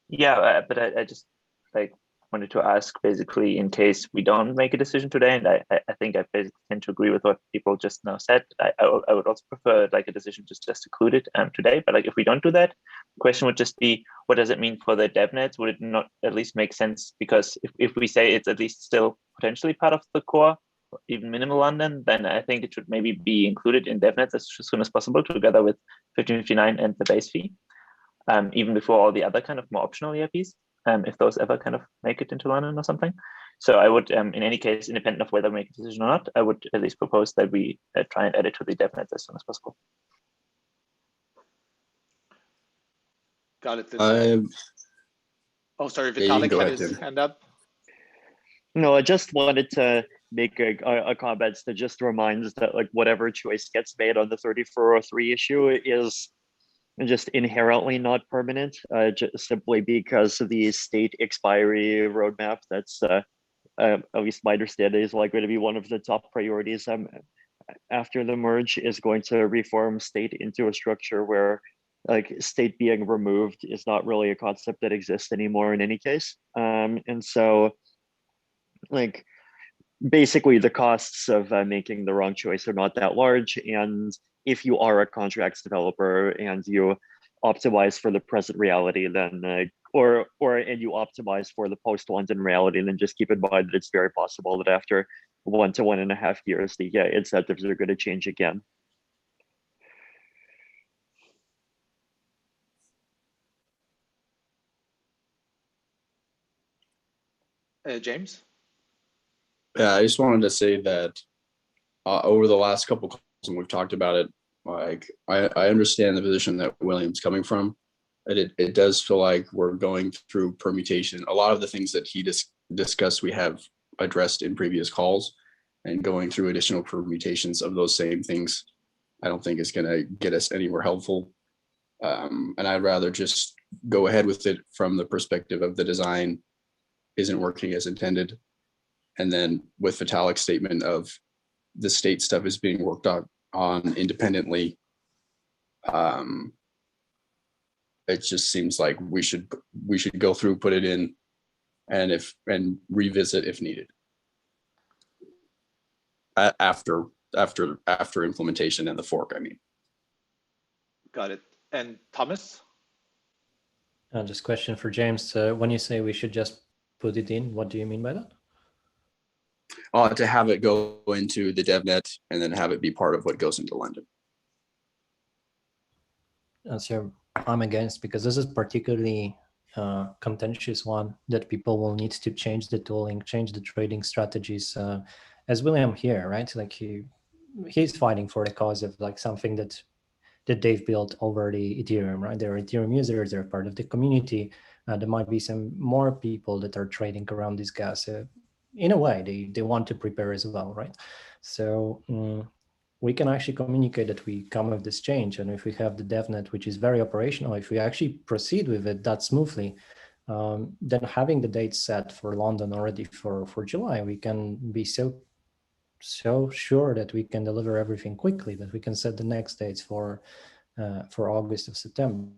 Yeah, but I just like wanted to ask basically in case we don't make a decision today, and I think I basically tend to agree with what people just now said. I would also prefer like a decision just to conclude it today. But like if we don't do that, the question would just be, what does it mean for the DevNets? Would it not at least make sense? Because if we say it's at least still potentially part of the core, even minimal London, then I think it should maybe be included in DevNets as soon as possible, together with 1559 and the base fee, even before all the other kind of more optional EIPs, if those ever kind of make it into London or something. So I would, in any case, independent of whether we make a decision or not, I would at least propose that we try and add it to the DevNets as soon as possible. Got it. Oh, sorry, Yeah, you can Vitalik go had ahead, his Tim. hand up. No, I just wanted to make a comment that just reminds that like whatever choice gets made on the 3403 issue is just inherently not permanent, just simply because of the state expiry roadmap. That's at least my understanding is likely to be one of the top priorities after the merge, is going to reform state into a structure where like state being removed is not really a concept that exists anymore in any case. And so like basically the costs of making the wrong choice are not that large. And if you are a contracts developer and you optimize for the present reality, then and you optimize for the post-London reality, then just keep in mind that it's very possible that after 1 to 1.5 years, the incentives are going to change again. James? Yeah, I just wanted to say that over the last couple calls, and we've talked about it, like I understand the position that William's coming from. It does feel like we're going through permutation. A lot of the things that he discussed, we have addressed in previous calls, and going through additional permutations of those same things, I don't think is going to get us anywhere helpful. And I'd rather just go ahead with it from the perspective of the design isn't working as intended. And then with Vitalik's statement of the state stuff is being worked on independently, it just seems like we should go through, put it in, and revisit if needed after implementation and the fork. I mean, Got it. And Thomas? Just question for James. When you say we should just put it in, what do you mean by that? To have it go into the DevNet and then have it be part of what goes into London. So I'm against, because this is particularly contentious one that people will need to change the tooling, change the trading strategies. As William here, right? Like he's fighting for the cause of like something that they've built over the Ethereum, right? They're Ethereum users, they're part of the community. There might be some more people that are trading around this gas. In a way, they want to prepare as well, right? So we can actually communicate that we come with this change. And if we have the DevNet, which is very operational, if we actually proceed with it that smoothly, then having the date set for London already for July, we can be so sure that we can deliver everything quickly, that we can set the next dates for August or September.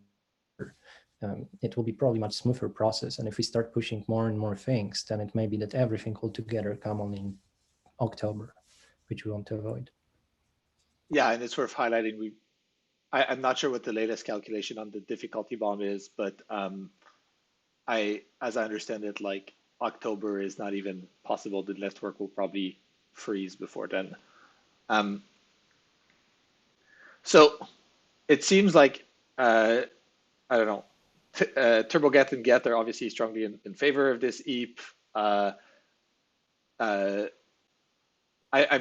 It will be probably much smoother process. And if we start pushing more and more things, then it may be that everything will together come on in October, which we want to avoid. Yeah, and it's worth highlighting. I'm not sure what the latest calculation on the difficulty bomb is, but as I understand it, like October is not even possible. The network will probably freeze before then. So it seems like I don't know. TurboGet and Get are obviously strongly in favor of this EAP. I'm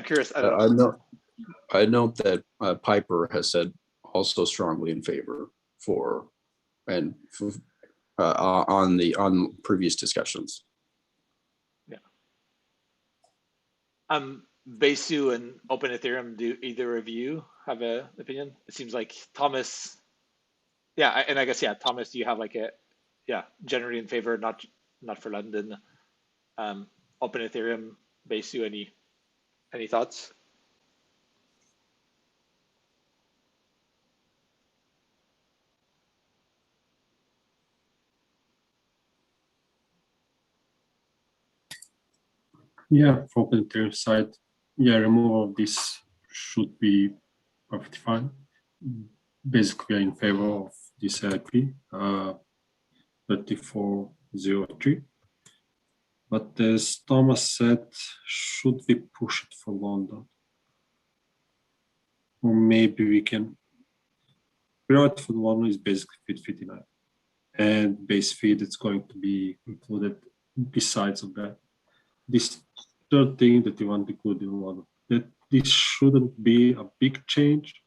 curious. I note that Piper has said also strongly in favor on previous discussions. Yeah. Besu and Open Ethereum, do either of you have an opinion? It seems like Thomas. Yeah, and I guess Thomas, do you have like generally in favor, not for London. Open Ethereum, Besu, any thoughts? Yeah, from the Ethereum side, yeah, removal of this should be perfectly fine. Basically, we are in favor of this IP, 3403. But as Thomas said, should we push it for London? Or maybe we can. Priority for London is basically FIT 59. And base fee that's going to be included besides of that. This third thing that you want to include in London, that this shouldn't be a big change,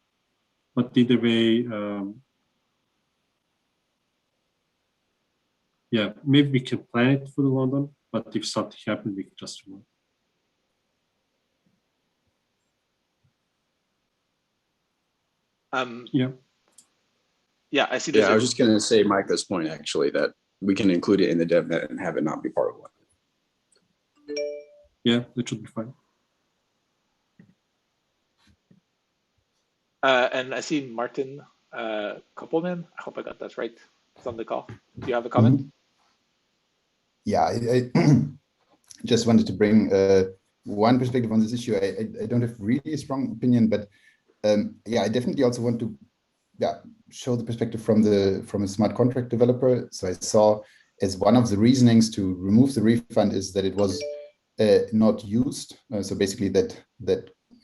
but either way, yeah, maybe we can plan it for the London, but if something happens, we can just remove it. Yeah. Yeah, I see. Yeah, I was just going to say Micah's point, actually, that we can include it in the DevNet and have it not be part of one. Yeah, that should be fine. And I see Martin Koppelman. I hope I got that right. It's on the call. Do you have a comment? Mm-hmm. Yeah, I just wanted to bring one perspective on this issue. I don't have really a strong opinion, but yeah, I definitely also want to show the perspective from a smart contract developer. So I saw as one of the reasonings to remove the refund is that it was not used. So basically that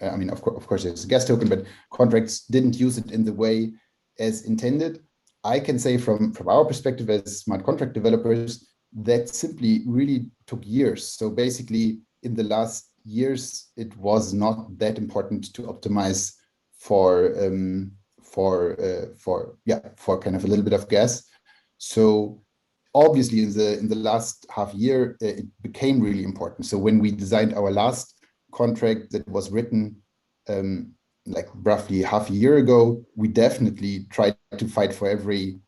I mean, of course, it's a gas token, but contracts didn't use it in the way as intended. I can say from our perspective as smart contract developers, that simply really took years. So basically, in the last years, it was not that important to optimize for kind of a little bit of gas. So obviously, in the last half year, it became really important. So when we designed our last contract that was written like roughly half a year ago, we definitely tried to fight for every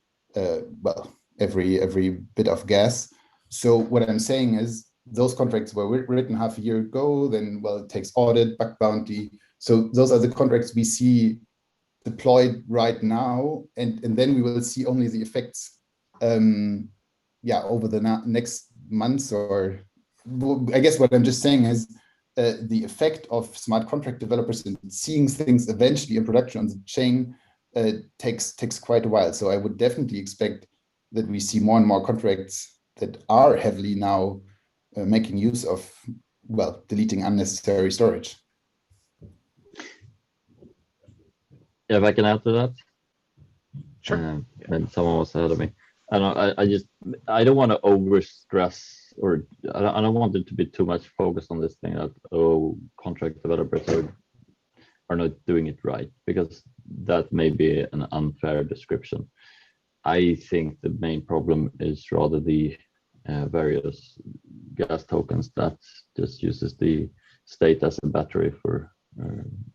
bit of gas. So what I'm saying is those contracts were written half a year ago, then, well, it takes audit, bug bounty. So those are the contracts we see deployed right now. And then we will see only the effects over the next months. Or I guess what I'm just saying is the effect of smart contract developers and seeing things eventually in production on the chain takes quite a while. So I would definitely expect that we see more and more contracts that are heavily now making use of, well, deleting unnecessary storage. Yeah, if I can add to that. Sure. And someone was ahead of me. I don't want to over stress, or I don't want it to be too much focused on this thing that, oh, contract developers are not doing it right, because that may be an unfair description. I think the main problem is rather the various gas tokens that just uses the state as a battery for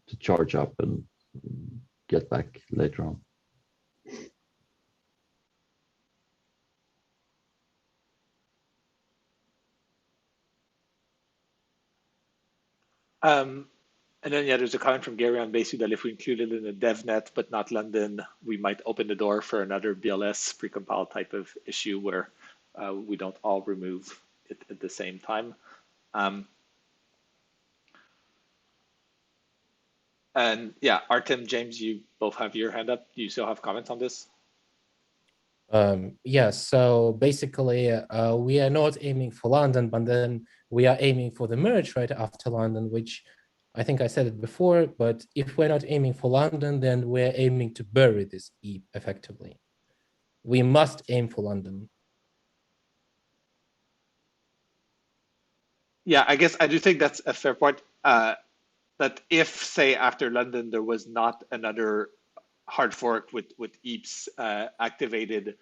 to charge up and get back later on. And then, there's a comment from Gary on basically that if we include it in the DevNet but not London, we might open the door for another BLS precompiled type of issue where we don't all remove it at the same time. And yeah, Artem, James, you both have your hand up. Do you still have comments on this? Yeah, so basically we are not aiming for London, but then we are aiming for the merge right after London, which I think I said it before, but if we're not aiming for London, then we're aiming to bury this EAP effectively. We must aim for London. Yeah, I guess I do think that's a fair point. That if, say, after London, there was not another hard fork with EAPs activated,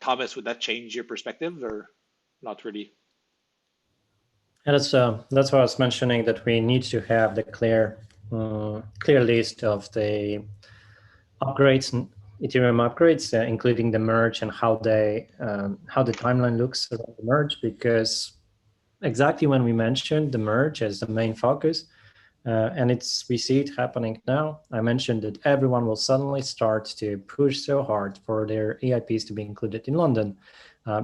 Thomas, would that change your perspective or not really? And that's what I was mentioning, that we need to have the clear list of the upgrades, Ethereum upgrades, including the merge and how the timeline looks around the merge, because exactly when we mentioned the merge as the main focus, and we see it happening now. I mentioned that everyone will suddenly start to push so hard for their EIPs to be included in London.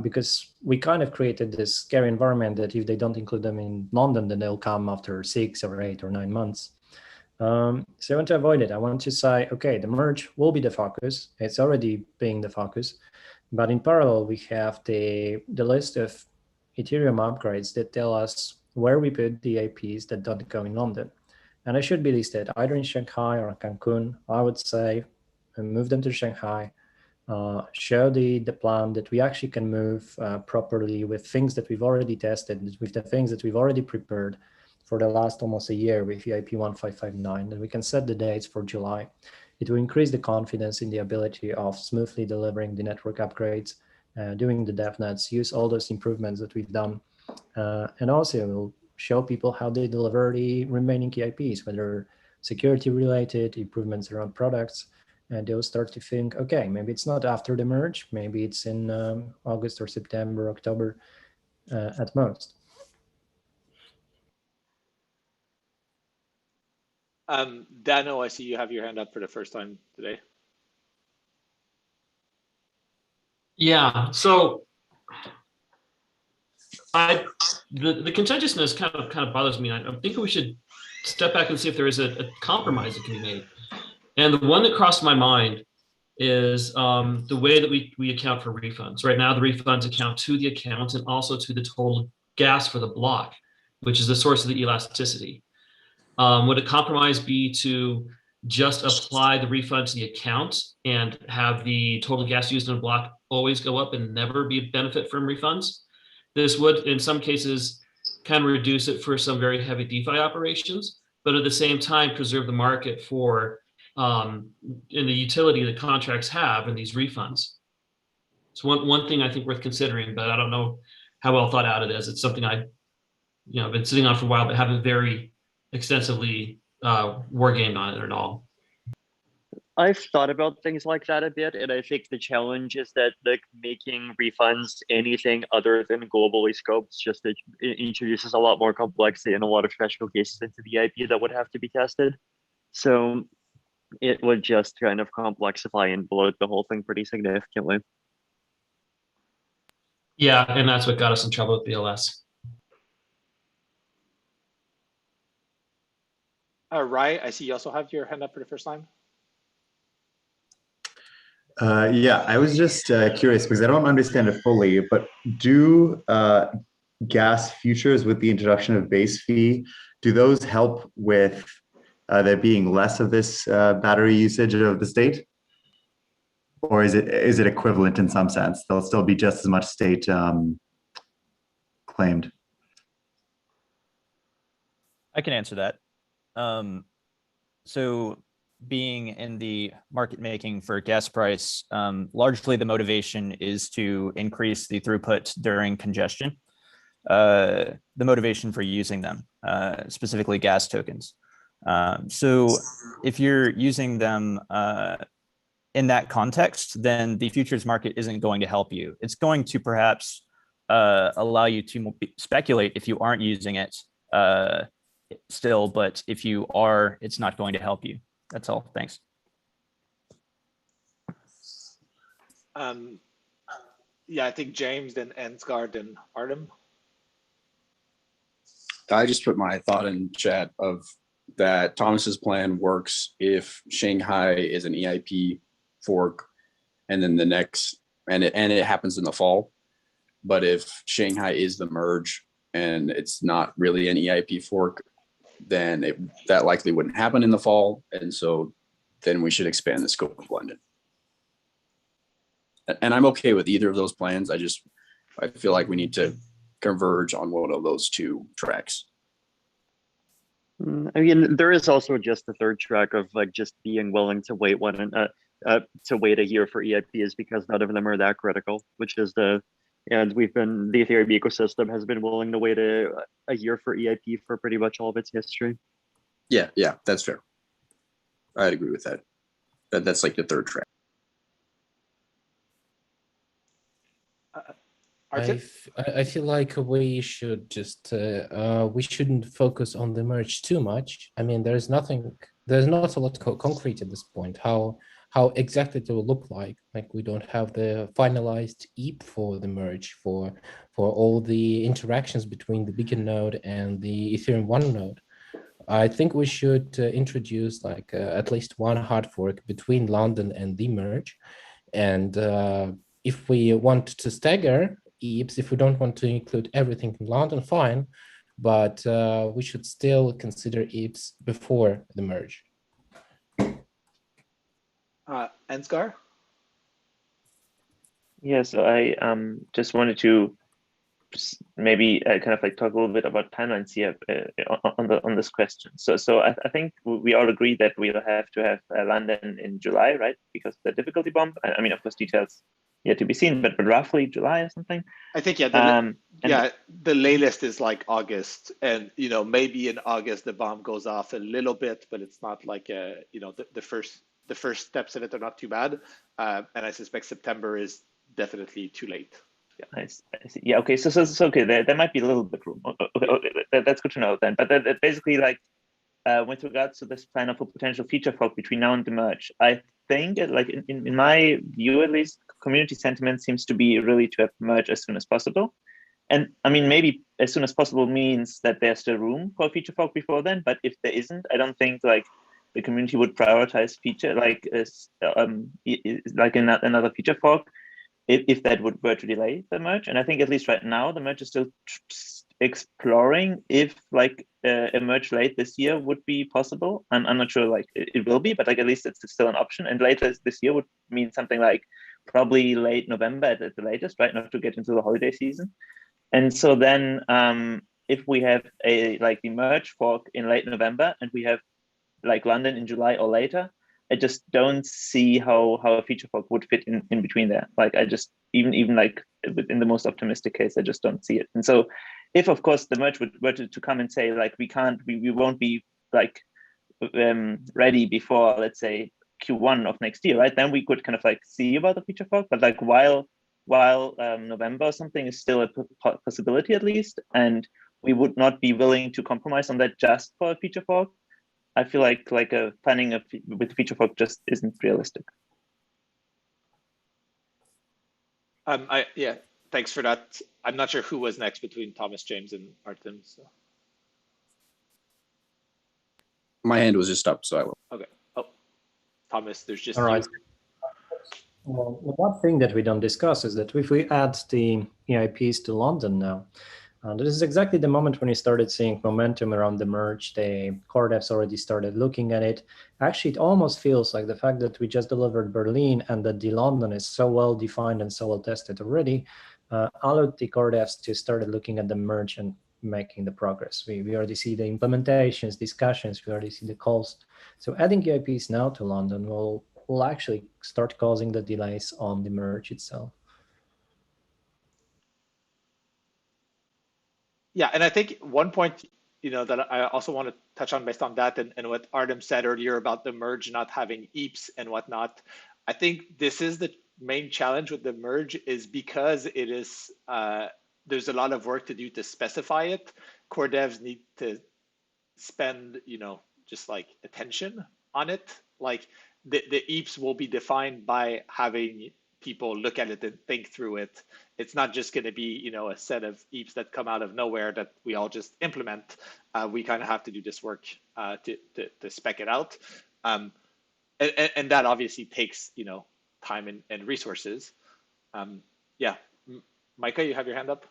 because we kind of created this scary environment that if they don't include them in London, then they'll come after 6 or 8 or 9 months. So I want to avoid it. I want to say, okay, the merge will be the focus. It's already being the focus. But in parallel, we have the list of Ethereum upgrades that tell us where we put the IPs that don't go in London. And they should be listed either in Shanghai or Cancun. I would say move them to Shanghai, show the plan that we actually can move properly with things that we've already tested, with the things that we've already prepared for the last almost a year with EIP 1559, and we can set the dates for July. It will increase the confidence in the ability of smoothly delivering the network upgrades, doing the devnets, use all those improvements that we've done, and also will show people how they deliver the remaining EIPs, whether security related, improvements around products, and they'll start to think, okay, maybe it's not after the merge, maybe it's in August or September, October at most. Dano, I see you have your hand up for the first time today. Yeah, so the contentiousness kind of bothers me. I'm thinking we should step back and see if there is a compromise that can be made. And the one that crossed my mind is the way that we account for refunds. Right now, the refunds account to the account and also to the total gas for the block, which is the source of the elasticity. Would a compromise be to just apply the refund to the account and have the total gas used in a block always go up and never be a benefit from refunds? This would, in some cases, kind of reduce it for some very heavy DeFi operations, but at the same time, preserve the market for in the utility that contracts have in these refunds. It's one thing I think worth considering, but I don't know how well thought out it is. It's something I've been sitting on for a while, but haven't very extensively wargamed on it at all. I've thought about things like that a bit, and I think the challenge is that like making refunds anything other than globally scoped just introduces a lot more complexity and a lot of special cases into the IP that would have to be tested. So it would just kind of complexify and bloat the whole thing pretty significantly. Yeah, and that's what got us in trouble with BLS. Rai, I see you also have your hand up for the first time. Yeah, I was just curious because I don't understand it fully, but do gas futures with the introduction of base fee, do those help with there being less of this battery usage of the state? Or is it equivalent in some sense? There'll still be just as much state claimed. I can answer that. So being in the market making for gas price, largely the motivation is to increase the throughput during congestion. The motivation for using them, specifically gas tokens. So if you're using them in that context, then the futures market isn't going to help you. It's going to perhaps allow you to speculate if you aren't using it still, but if you are, it's not going to help you. That's all. Thanks. Yeah, I think James, then Ansgard, and Artem. I just put my thought in chat of that Thomas's plan works if Shanghai is an EIP fork and then the next, and it happens in the fall. But if Shanghai is the merge and it's not really an EIP fork, then that likely wouldn't happen in the fall. And so then we should expand the scope of London. And I'm okay with either of those plans. I feel like we need to converge on one of those two tracks. I mean, there is also just the third track of like just being willing to wait wait a year for EIPs because none of them are that critical, which is the Ethereum ecosystem has been willing to wait a year for EIP for pretty much all of its history. Yeah, that's fair. I'd agree with that. That's like the third track. I feel like we should just we shouldn't focus on the merge too much. I mean, there's not a lot concrete at this point. How how exactly it will look like. Like we don't have the finalized EAP for the merge for all the interactions between the beacon node and the Ethereum 1 node. I think we should introduce like at least one hard fork between London and the merge. And if we want to stagger EAPs, if we don't want to include everything in London, fine. But we should still consider EAPs before the merge. Ansgar? Yeah, so I just wanted to maybe kind of like talk a little bit about timelines here on this question. So I think we all agree that we'll have to have London in July, right? Because the difficulty bump. I mean, of course, details yet to be seen, but roughly July or something. I think the latest is like August, and maybe in August the bomb goes off a little bit, but it's not like the first steps of it are not too bad, and I suspect September is definitely too late. Yeah, I see. Yeah, okay. So okay, there might be a little bit room. Okay, that's good to know then. But that basically, like, with regards to this plan of a potential feature fork between now and the merge, I think, like in my view at least, community sentiment seems to be really to have merge as soon as possible. And I mean, maybe as soon as possible means that there's still room for a feature fork before then. But if there isn't, I don't think like the community would prioritize feature like another feature fork if that were to delay the merge. And I think at least right now the merge is still exploring if like a merge late this year would be possible. I'm not sure like it will be, but like at least it's still an option. And later this year would mean something like probably late November at the latest, right? Not to get into the holiday season. And so then if we have the merge fork in late November and we have like London in July or later, I just don't see how a feature fork would fit in between there. Like I just even like in the most optimistic case, I just don't see it. And so if of course the merge were to come and say like we won't be like ready before, let's say, Q1 of next year, right? Then we could kind of like see about the feature fork. But like while November or something is still a possibility at least, and we would not be willing to compromise on that just for a feature fork, I feel like a planning with feature fork just isn't realistic. Yeah, thanks for that. I'm not sure who was next between Thomas, James, and Artem. So. My hand was just up, so I will. Okay. Oh, Thomas, there's just all right. Well, one thing that we don't discuss is that if we add the EIPs to London now, this is exactly the moment when we started seeing momentum around the merge. The core devs already started looking at it. Actually, it almost feels like the fact that we just delivered Berlin and that the London is so well defined and so well tested already allowed the core devs to start looking at the merge and making the progress. We already see the implementations, discussions, we already see the calls. So adding EIPs now to London will actually start causing the delays on the merge itself. Yeah, and I think one point, that I also want to touch on based on that and what Artem said earlier about the merge not having EAPs and whatnot. I think this is the main challenge with the merge is because it is, there's a lot of work to do to specify it. Core devs need to spend, just like attention on it. Like the EAPs will be defined by having people look at it and think through it. It's not just going to be, a set of EAPs that come out of nowhere that we all just implement. We kind of have to do this work to spec it out. And that obviously takes, time and resources. Yeah. Micah, you have your hand up?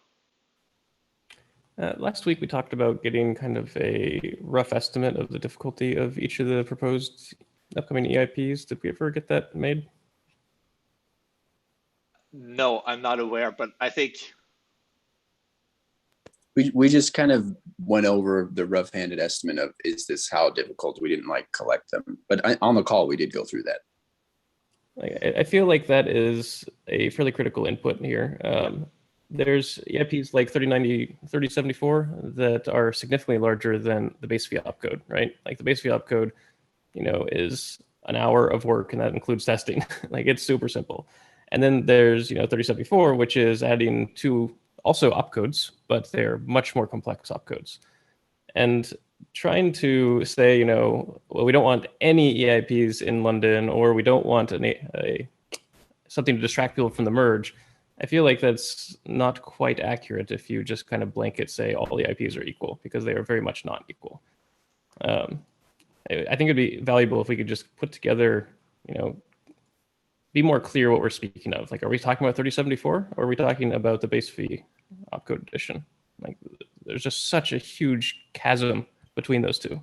Last week, we talked about getting kind of a rough estimate of the difficulty of each of the proposed upcoming EIPs. Did we ever get that made? No, I'm not aware, but I think we just kind of went over the rough-handed estimate of is this how difficult. We didn't collect them, but on the call we did go through that. I feel like that is a fairly critical input here. There's EIPs like 3090, 3074 that are significantly larger than the base fee opcode, right? Like the base fee opcode, is an hour of work, and that includes testing. Like it's super simple. And then there's 3074, which is adding two also opcodes, but they're much more complex opcodes. And trying to say, you know, well, we don't want any EIPs in London, or we don't want something to distract people from the merge, I feel like that's not quite accurate if you just kind of blanket say all EIPs are equal, because they are very much not equal. I think it'd be valuable if we could just put together, you know, be more clear what we're speaking of. Like, are we talking about 3074, or are we talking about the base fee opcode edition? Like, there's just such a huge chasm between those two.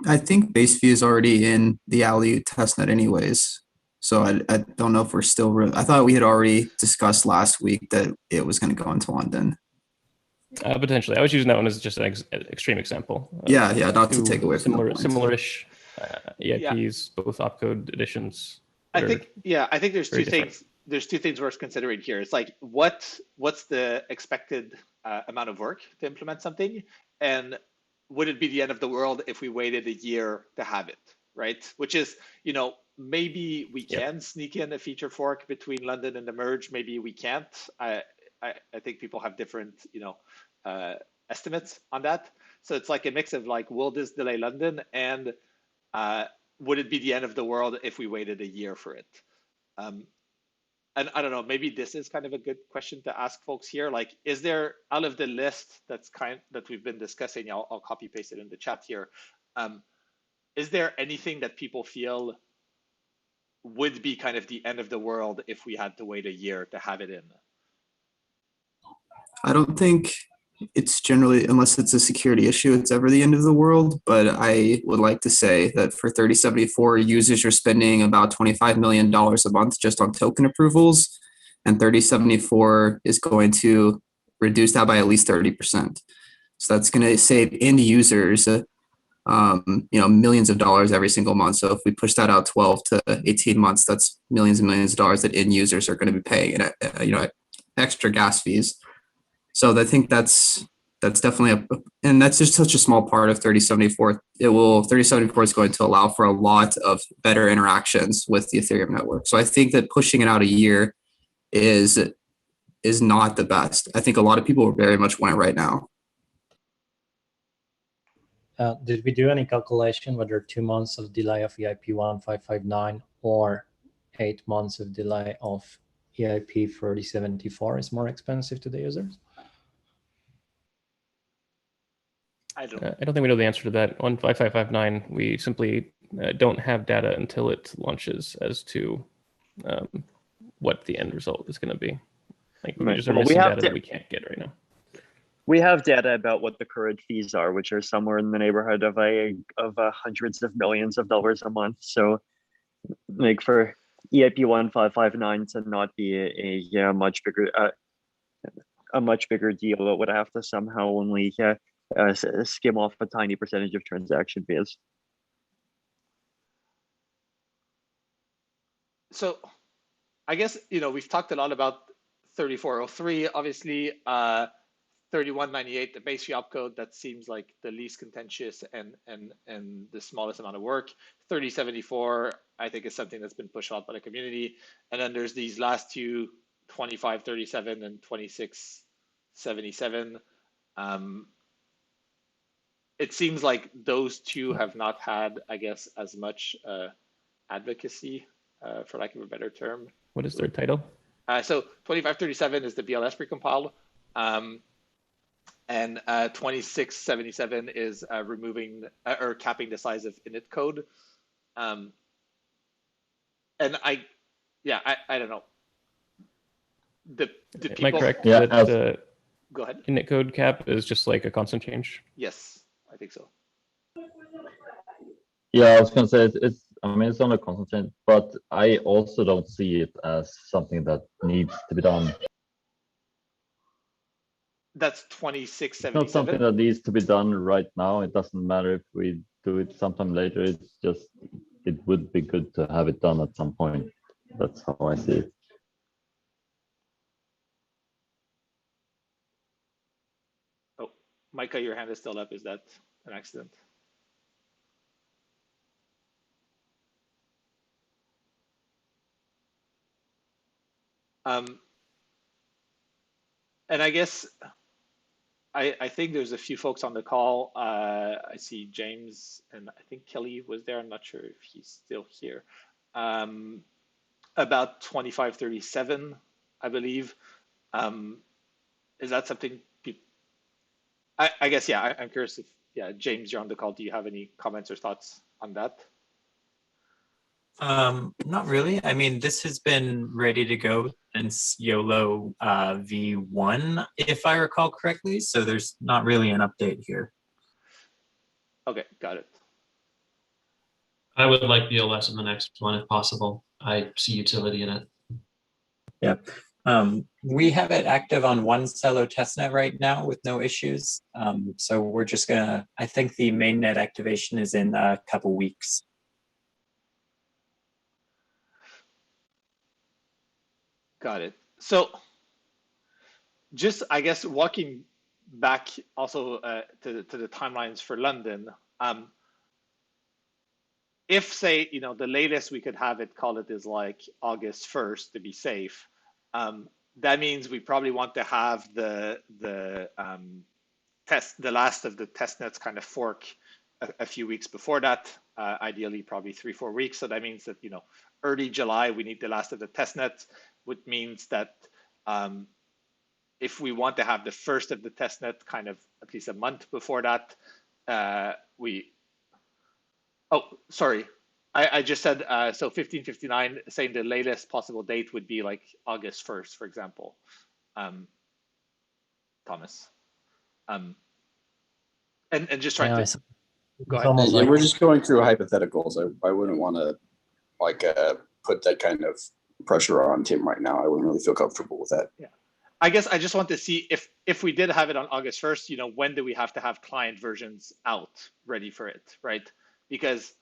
I think base fee is already in the Alley testnet anyways. So I don't know if we're still, I thought we had already discussed last week that it was going to go into London. Potentially. I was using that one as just an extreme example. Yeah, not to take away from the point. Similar-ish EIPs, both opcode editions. I think there's two different. things. There's two things worth considering here. It's like what's the expected amount of work to implement something, and would it be the end of the world if we waited a year to have it, right? Which is, you know, maybe we can sneak in a feature fork between London and the merge. Maybe we can't. I think people have different, you know, estimates on that. So it's like a mix of like, will this delay London, and would it be the end of the world if we waited a year for it? And I don't know, maybe this is kind of a good question to ask folks here. Like, is there, out of the list that we've been discussing, I'll copy paste it in the chat here. Is there anything that people feel would be kind of the end of the world if we had to wait a year to have it in? I don't think it's generally, unless it's a security issue, it's ever the end of the world. But I would like to say that for 3074, users are spending about $25 million a month just on token approvals, and 3074 is going to reduce that by at least 30%. So that's going to save end users, you know, millions of dollars every single month. So if we push that out 12 to 18 months, that's millions and millions of dollars that end users are going to be paying, and you know, extra gas fees. So I think that's definitely and that's just such a small part of 3074. 3074 is going to allow for a lot of better interactions with the Ethereum network. So I think that pushing it out a year is not the best. I think a lot of people very much want it right now. Did we do any calculation whether 2 months of delay of EIP 1559 or 8 months of delay of EIP 3074 is more expensive to the users? I don't think we know the answer to that. On 5559, we simply don't have data until it launches as to what the end result is going to be. Like, we just are missing data that we can't get right now. We have data about what the current fees are, which are somewhere in the neighborhood of hundreds of millions of dollars a month. So, like, for EIP 1559 to not be a much bigger deal, it would have to somehow only skim off a tiny percentage of transaction fees. So I guess, you know, we've talked a lot about 3403, obviously, 3198, the base fee opcode, that seems like the least contentious and the smallest amount of work. 3074, I think, is something that's been pushed out by the community. And then there's these last two, 2537 and 2677. It seems like those two have not had, I guess, as much advocacy, for lack of a better term. What is their title? So 2537 is the BLS precompile, and 2677 is removing or capping the size of init code. And I don't know. The people. Am I correct Yeah, that Go ahead. init code cap is just like a constant change? Yes, I think so. Yeah, I was gonna say I mean, it's only a constant change, but I also don't see it as something that needs to be done. That's It's 2677. not something that needs to be done right now. It doesn't matter if we do it sometime later. It's just, it would be good to have it done at some point. That's how I see it. Oh, Micah, your hand is still up. Is that an accident? And I guess I think there's a few folks on the call. I see James and I think Kelly was there. I'm not sure if he's still here. About 2537, I believe. Is that something people, I guess, yeah, I'm curious if, yeah, James, you're on the call. Do you have any comments or thoughts on that? Not really. I mean, this has been ready to go since YOLO V1, if I recall correctly. So there's not really an update here. Okay, got it. I would like BLS in the next one if possible. I see utility in it. Yeah. We have it active on one silo testnet right now with no issues. So we're just gonna, I think the mainnet activation is in a couple weeks. Got it. So just, I guess, walking back also to the timelines for London, if, say, you know, the latest we could have it, call it, is like August 1st to be safe, that means we probably want to have the last of the test nets kind of fork a few weeks before that, ideally probably 3-4 weeks. So that means that, you know, early July, we need the last of the test nets, which means that if we want to have the first of the test net kind of at least a month before that, oh, sorry. I just said, so 1559, saying the latest possible date would be like August 1st, for example, Thomas. And just trying to, go ahead. Yeah, we're just going through hypotheticals. I wouldn't want to like put that kind of pressure on Tim right now. I wouldn't really feel comfortable with that. Yeah. I guess I just want to see if we did have it on August 1st, you know, when do we have to have client versions out ready for it, right? Because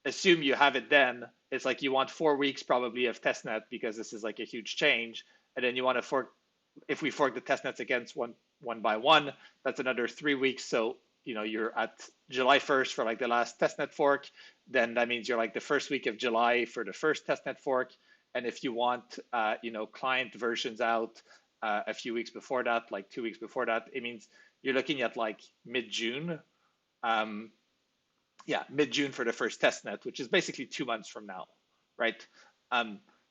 assume you have it then, it's like you want 4 weeks probably of testnet because this is like a huge change. And then you want to fork, if we fork the testnets against one by one, that's another 3 weeks. So, you know, you're at July 1st for like the last testnet fork. Then that means you're like the first week of July for the first testnet fork. And if you want, you know, client versions out a few weeks before that, like 2 weeks before that, it means you're looking at like mid-June. Yeah, mid-June for the first testnet, which is basically 2 months from now, right?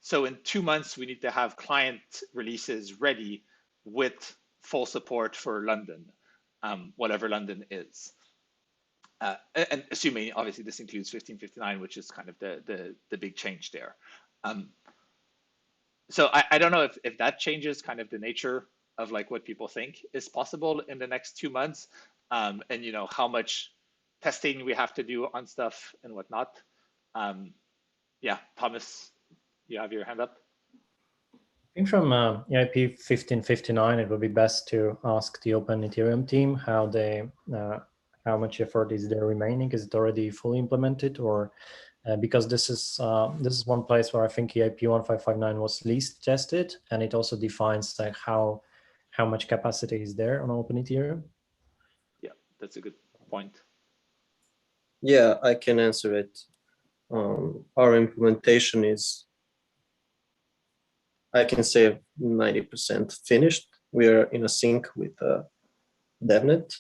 So in 2 months, we need to have client releases ready with full support for London, whatever London is. And assuming, obviously, this includes 1559, which is kind of the big change there. So I don't know if that changes kind of the nature of like what people think is possible in the next 2 months, and, you know, how much testing we have to do on stuff and whatnot. Yeah, Thomas, you have your hand up. I think from EIP 1559, it would be best to ask the Open Ethereum team how they, how much effort is there remaining? Is it already fully implemented, or because this is one place where I think EIP 1559 was least tested, and it also defines like how much capacity is there on Open Ethereum. Yeah, that's a good point. Yeah, I can answer it. Our implementation is, I can say, 90% finished. We are in a sync with DevNet.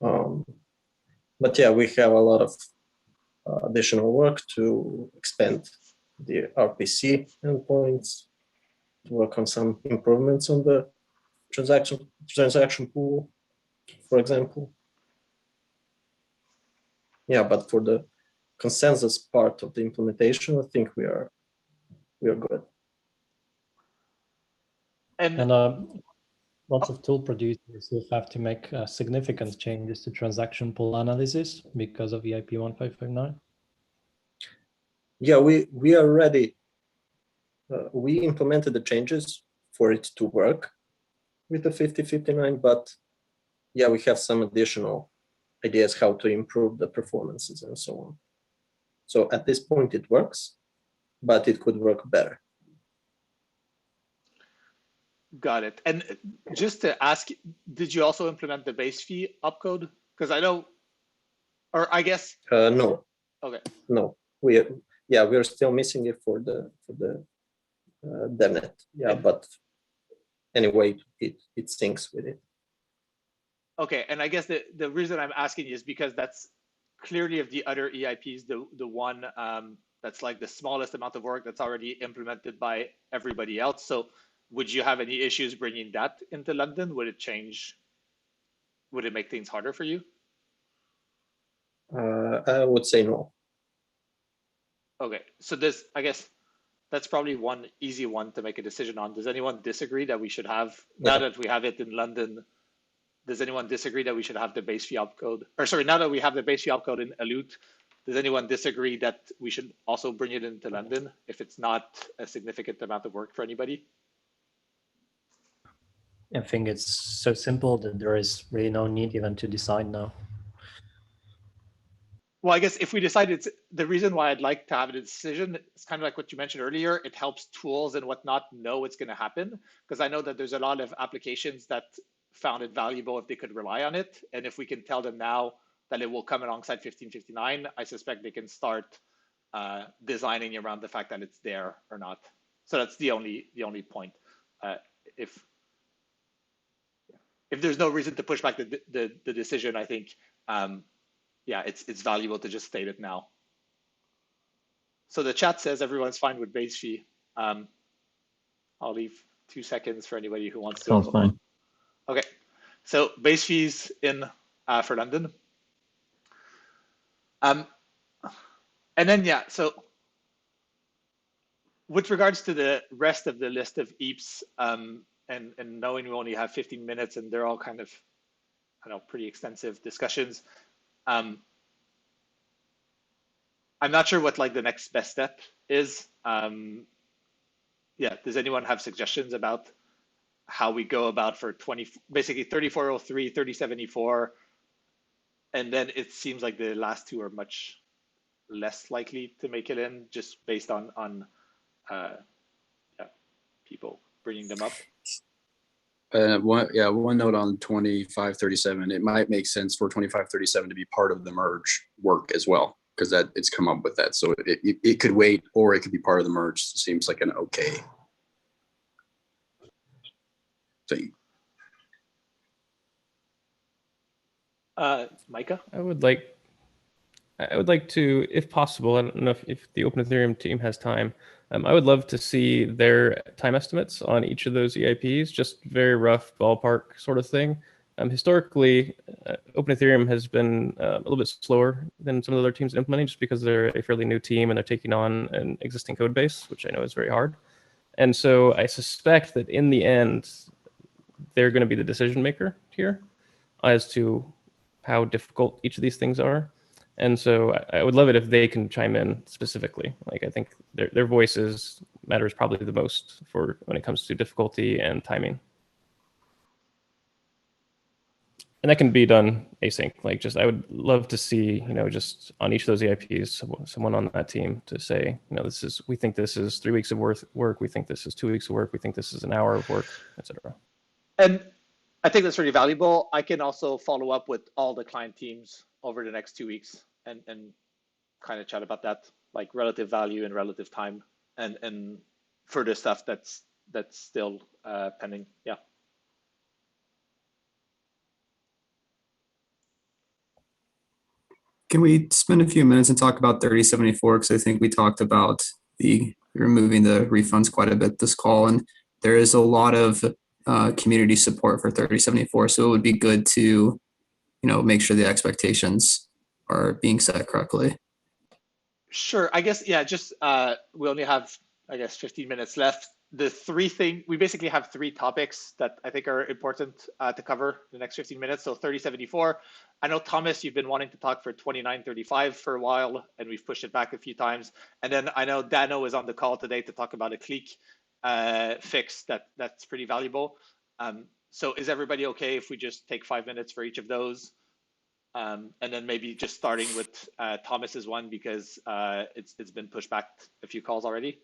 But yeah, we have a lot of additional work to expand the RPC endpoints, to work on some improvements on the transaction pool, for example. Yeah, but for the consensus part of the implementation, I think we are good. And lots of tool producers will have to make significant changes to transaction pool analysis because of EIP 1559. Yeah, we are ready. We implemented the changes for it to work with the 5059, but yeah, we have some additional ideas how to improve the performances and so on. So at this point it works, but it could work better. Got it. And just to ask, did you also implement the base fee upcode? Because I know, or I guess. No. Okay. No, we're still missing it for the DevNet. Yeah, but anyway, it syncs with it. Okay, and I guess the reason I'm asking is because that's clearly of the other EIPs, the one that's like the smallest amount of work that's already implemented by everybody else. So would you have any issues bringing that into London? Would it change? Would it make things harder for you? I would say no. Okay, so this, I guess that's probably one easy one to make a decision on. Does anyone disagree that we should have, now that we have it in London, does anyone disagree that we should have the base fee opcode? Or sorry, now that we have the base fee opcode in Aleut, does anyone disagree that we should also bring it into London if it's not a significant amount of work for anybody? I think it's so simple that there is really no need even to decide now. Well, I guess if we decide it's the reason why I'd like to have a decision, it's kind of like what you mentioned earlier. It helps tools and whatnot know what's going to happen, because I know that there's a lot of applications that found it valuable if they could rely on it. And if we can tell them now that it will come alongside 1559, I suspect they can start designing around the fact that it's there or not. So that's the only point. If there's no reason to push back the decision, I think yeah, it's valuable to just state it now. So the chat says everyone's fine with base fee. I'll leave 2 seconds for anybody who wants to. Sounds fine. Okay, so base fees in for London. And then, yeah, so with regards to the rest of the list of EAPs, and knowing we only have 15 minutes and they're all kind of, I don't know, pretty extensive discussions, I'm not sure what like the next best step is. Yeah, does anyone have suggestions about how we go about for basically 3403, 3074, and then it seems like the last two are much less likely to make it in, just based on yeah, people bringing them up. One note on 2537. It might make sense for 2537 to be part of the merge work as well, because that it's come up with that. So it could wait, or it could be part of the merge. Seems like an okay thing. Micah? I would like to, if possible, I don't know if the Open Ethereum team has time, I would love to see their time estimates on each of those EIPs, just very rough ballpark sort of thing. Historically, Open Ethereum has been a little bit slower than some of the other teams implementing, just because they're a fairly new team and they're taking on an existing code base, which I know is very hard. And so I suspect that in the end, they're going to be the decision maker here as to how difficult each of these things are. And so I would love it if they can chime in specifically. Like, I think their voices matters probably the most for when it comes to difficulty and timing. And that can be done async. Like, just I would love to see, just on each of those EIPs, someone on that team to say, we think this is 3 weeks of work. We think this is 2 weeks of work. We think this is an hour of work, etc. And I think that's really valuable. I can also follow up with all the client teams over the next 2 weeks and kind of chat about that, like relative value and relative time, and further stuff that's still pending. Yeah. Can we spend a few minutes and talk about 3074? Because I think we talked about removing the refunds quite a bit this call, and there is a lot of community support for 3074. So it would be good to, make sure the expectations are being set correctly. Sure. I guess, yeah, just we only have, 15 minutes left. We basically have 3 topics that I think are important to cover in the next 15 minutes. So 3074, I know, Thomas, you've been wanting to talk for 2935 for a while, and we've pushed it back a few times. And then I know Dano is on the call today to talk about a clique fix that's pretty valuable. So is everybody okay if we just take 5 minutes for each of those? And then maybe just starting with Thomas's one, because it's been pushed back a few calls already.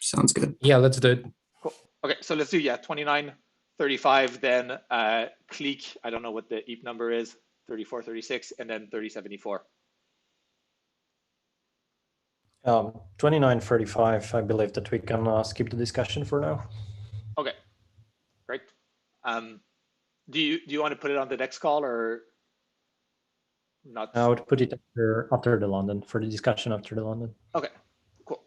Sounds good. Yeah, let's do it. Cool. Okay, so let's do 2935, then clique. I don't know what the EAP number is, 3436, and then 3074. 2935. I believe that we can skip the discussion for now. Okay, great. Do you want to put it on the next call or not? I would put it after the London, for the discussion after the London. Okay, cool.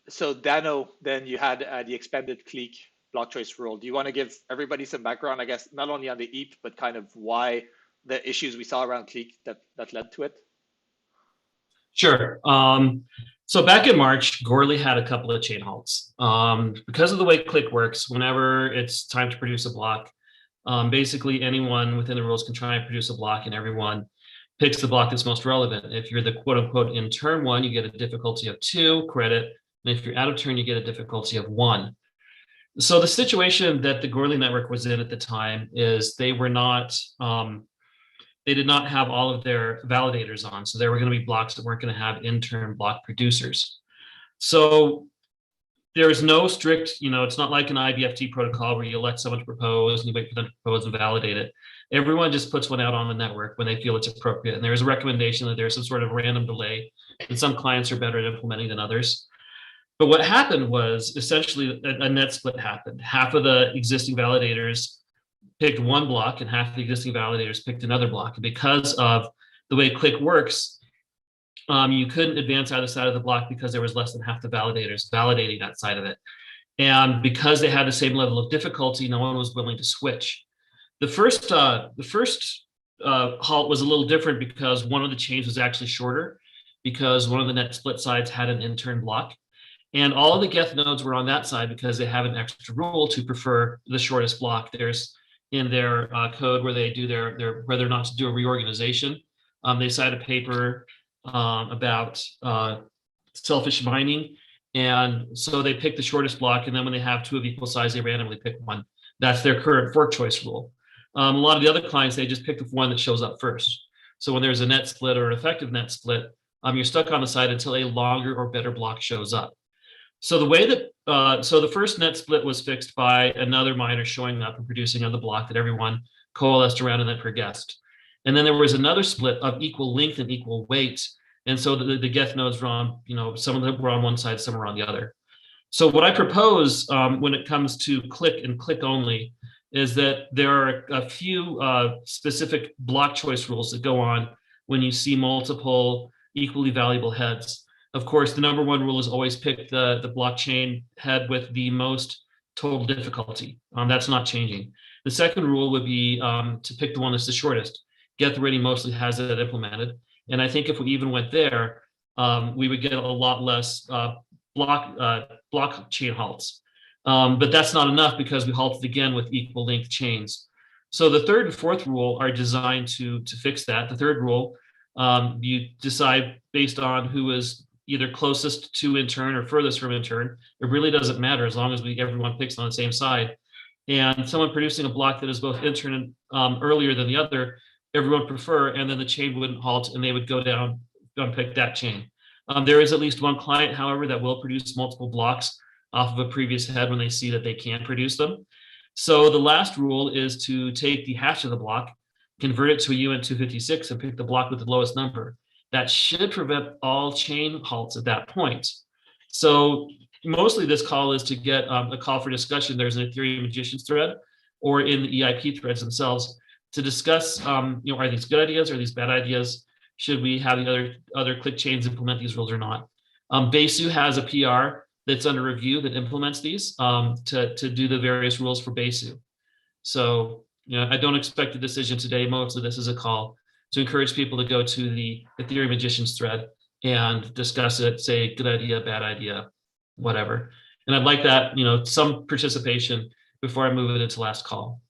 So Dano, then you had the expanded clique block choice rule. Do you want to give everybody some background, I guess, not only on the EAP, but kind of why the issues we saw around clique that led to it? Sure. So back in March, Goerli had a couple of chain halts. Because of the way click works, whenever it's time to produce a block, basically anyone within the rules can try and produce a block, and everyone picks the block that's most relevant. If you're the quote unquote in turn 1, you get a difficulty of 2 credit. And if you're out of turn, you get a difficulty of 1. So the situation that the Goerli network was in at the time is they were not, they did not have all of their validators on. So there were going to be blocks that weren't going to have in-turn block producers. So there is no strict, it's not like an IBFT protocol where you let someone propose and you wait for them to propose and validate it. Everyone just puts one out on the network when they feel it's appropriate. And there is a recommendation that there's some sort of random delay, and some clients are better at implementing than others. But what happened was essentially a net split happened. Half of the existing validators picked one block and half the existing validators picked another block. And because of the way click works, you couldn't advance either side of the block because there was less than half the validators validating that side of it. And because they had the same level of difficulty, no one was willing to switch. The first halt was a little different because one of the chains was actually shorter, because one of the net split sides had an in-turn block. And all of the Geth nodes were on that side because they have an extra rule to prefer the shortest block. There's in their code where they do their whether or not to do a reorganization. They cite a paper about selfish mining. And so they pick the shortest block. And then when they have 2 of equal size, they randomly pick one. That's their current fork choice rule. A lot of the other clients, they just pick the one that shows up first. So when there's a net split or an effective net split, you're stuck on the side until a longer or better block shows up. So the way that, so the first net split was fixed by another miner showing up and producing on the block that everyone coalesced around and then progressed. And then there was another split of equal length and equal weight. And so the Geth nodes were on, some of them were on one side, some were on the other. So what I propose when it comes to click and click only is that there are a few specific block choice rules that go on when you see multiple equally valuable heads. Of course, the number 1 rule is always pick the blockchain head with the most total difficulty. That's not changing. The second rule would be to pick the one that's the shortest. Geth already mostly has it implemented. And I think if we even went there, we would get a lot less blockchain halts. But that's not enough because we halted again with equal length chains. So the third and fourth rule are designed to fix that. The third rule, you decide based on who is either closest to in turn or furthest from in turn. It really doesn't matter as long as everyone picks on the same side. And someone producing a block that is both in turn and earlier than the other, everyone prefer, and then the chain wouldn't halt and they would go down and pick that chain. There is at least one client, however, that will produce multiple blocks off of a previous head when they see that they can't produce them. So the last rule is to take the hash of the block, convert it to a UN256 and pick the block with the lowest number. That should prevent all chain halts at that point. So mostly this call is to get a call for discussion. There's an Ethereum Magicians thread or in the EIP threads themselves to discuss, are these good ideas? Are these bad ideas? Should we have the other click chains implement these rules or not? Besu has a PR that's under review that implements these to do the various rules for Besu. So, I don't expect a decision today. Mostly this is a call to encourage people to go to the Ethereum Magicians thread and discuss it, say good idea, bad idea, whatever. And I'd like that, some participation before I move it into last call.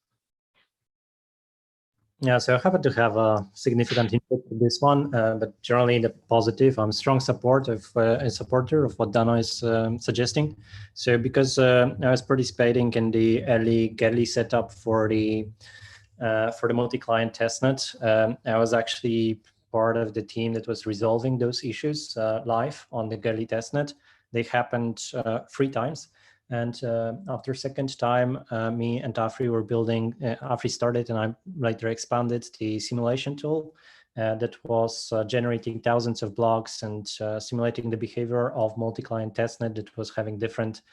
Yeah, so I happen to have a significant input in this one, but generally in the positive, I'm a strong supporter of what Dano is suggesting. So because I was participating in the early Gerli setup for the multi-client testnet, I was actually part of the team that was resolving those issues live on the Gerli testnet. They happened 3 times. And after second time, me and Afri were building, Afri started and I later expanded the simulation tool that was generating thousands of blocks and simulating the behavior of multi-client testnet that was having different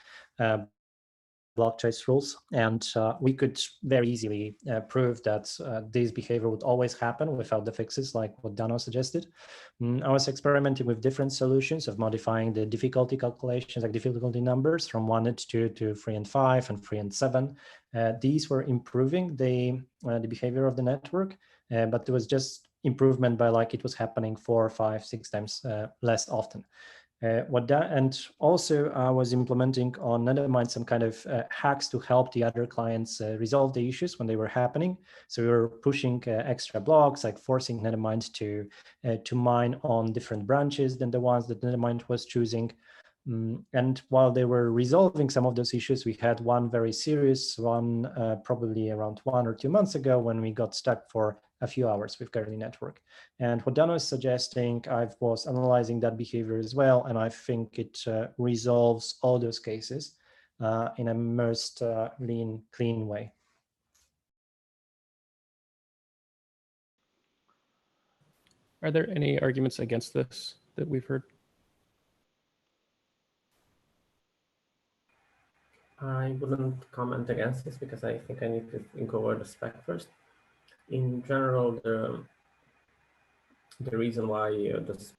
block choice rules, and we could very easily prove that this behavior would always happen without the fixes like what Dano suggested. I was experimenting with different solutions of modifying the difficulty calculations, like difficulty numbers from 1 and 2 to 3 and 5 and 3 and 7. These were improving the behavior of the network, but it was just improvement by like it was happening 4, 5, 6 times less often. And also I was implementing on Nethermind some kind of hacks to help the other clients resolve the issues when they were happening. So we were pushing extra blocks, like forcing Nethermind to mine on different branches than the ones that Nethermind was choosing. And while they were resolving some of those issues, we had one very serious one, probably around 1 or 2 months ago, when we got stuck for a few hours with Garley Network. And what Dano is suggesting, I was analyzing that behavior as well, and I think it resolves all those cases in a most lean, clean way. Are there any arguments against this that we've heard? I wouldn't comment against this because I think I need to think over the spec first. In general, the reason why this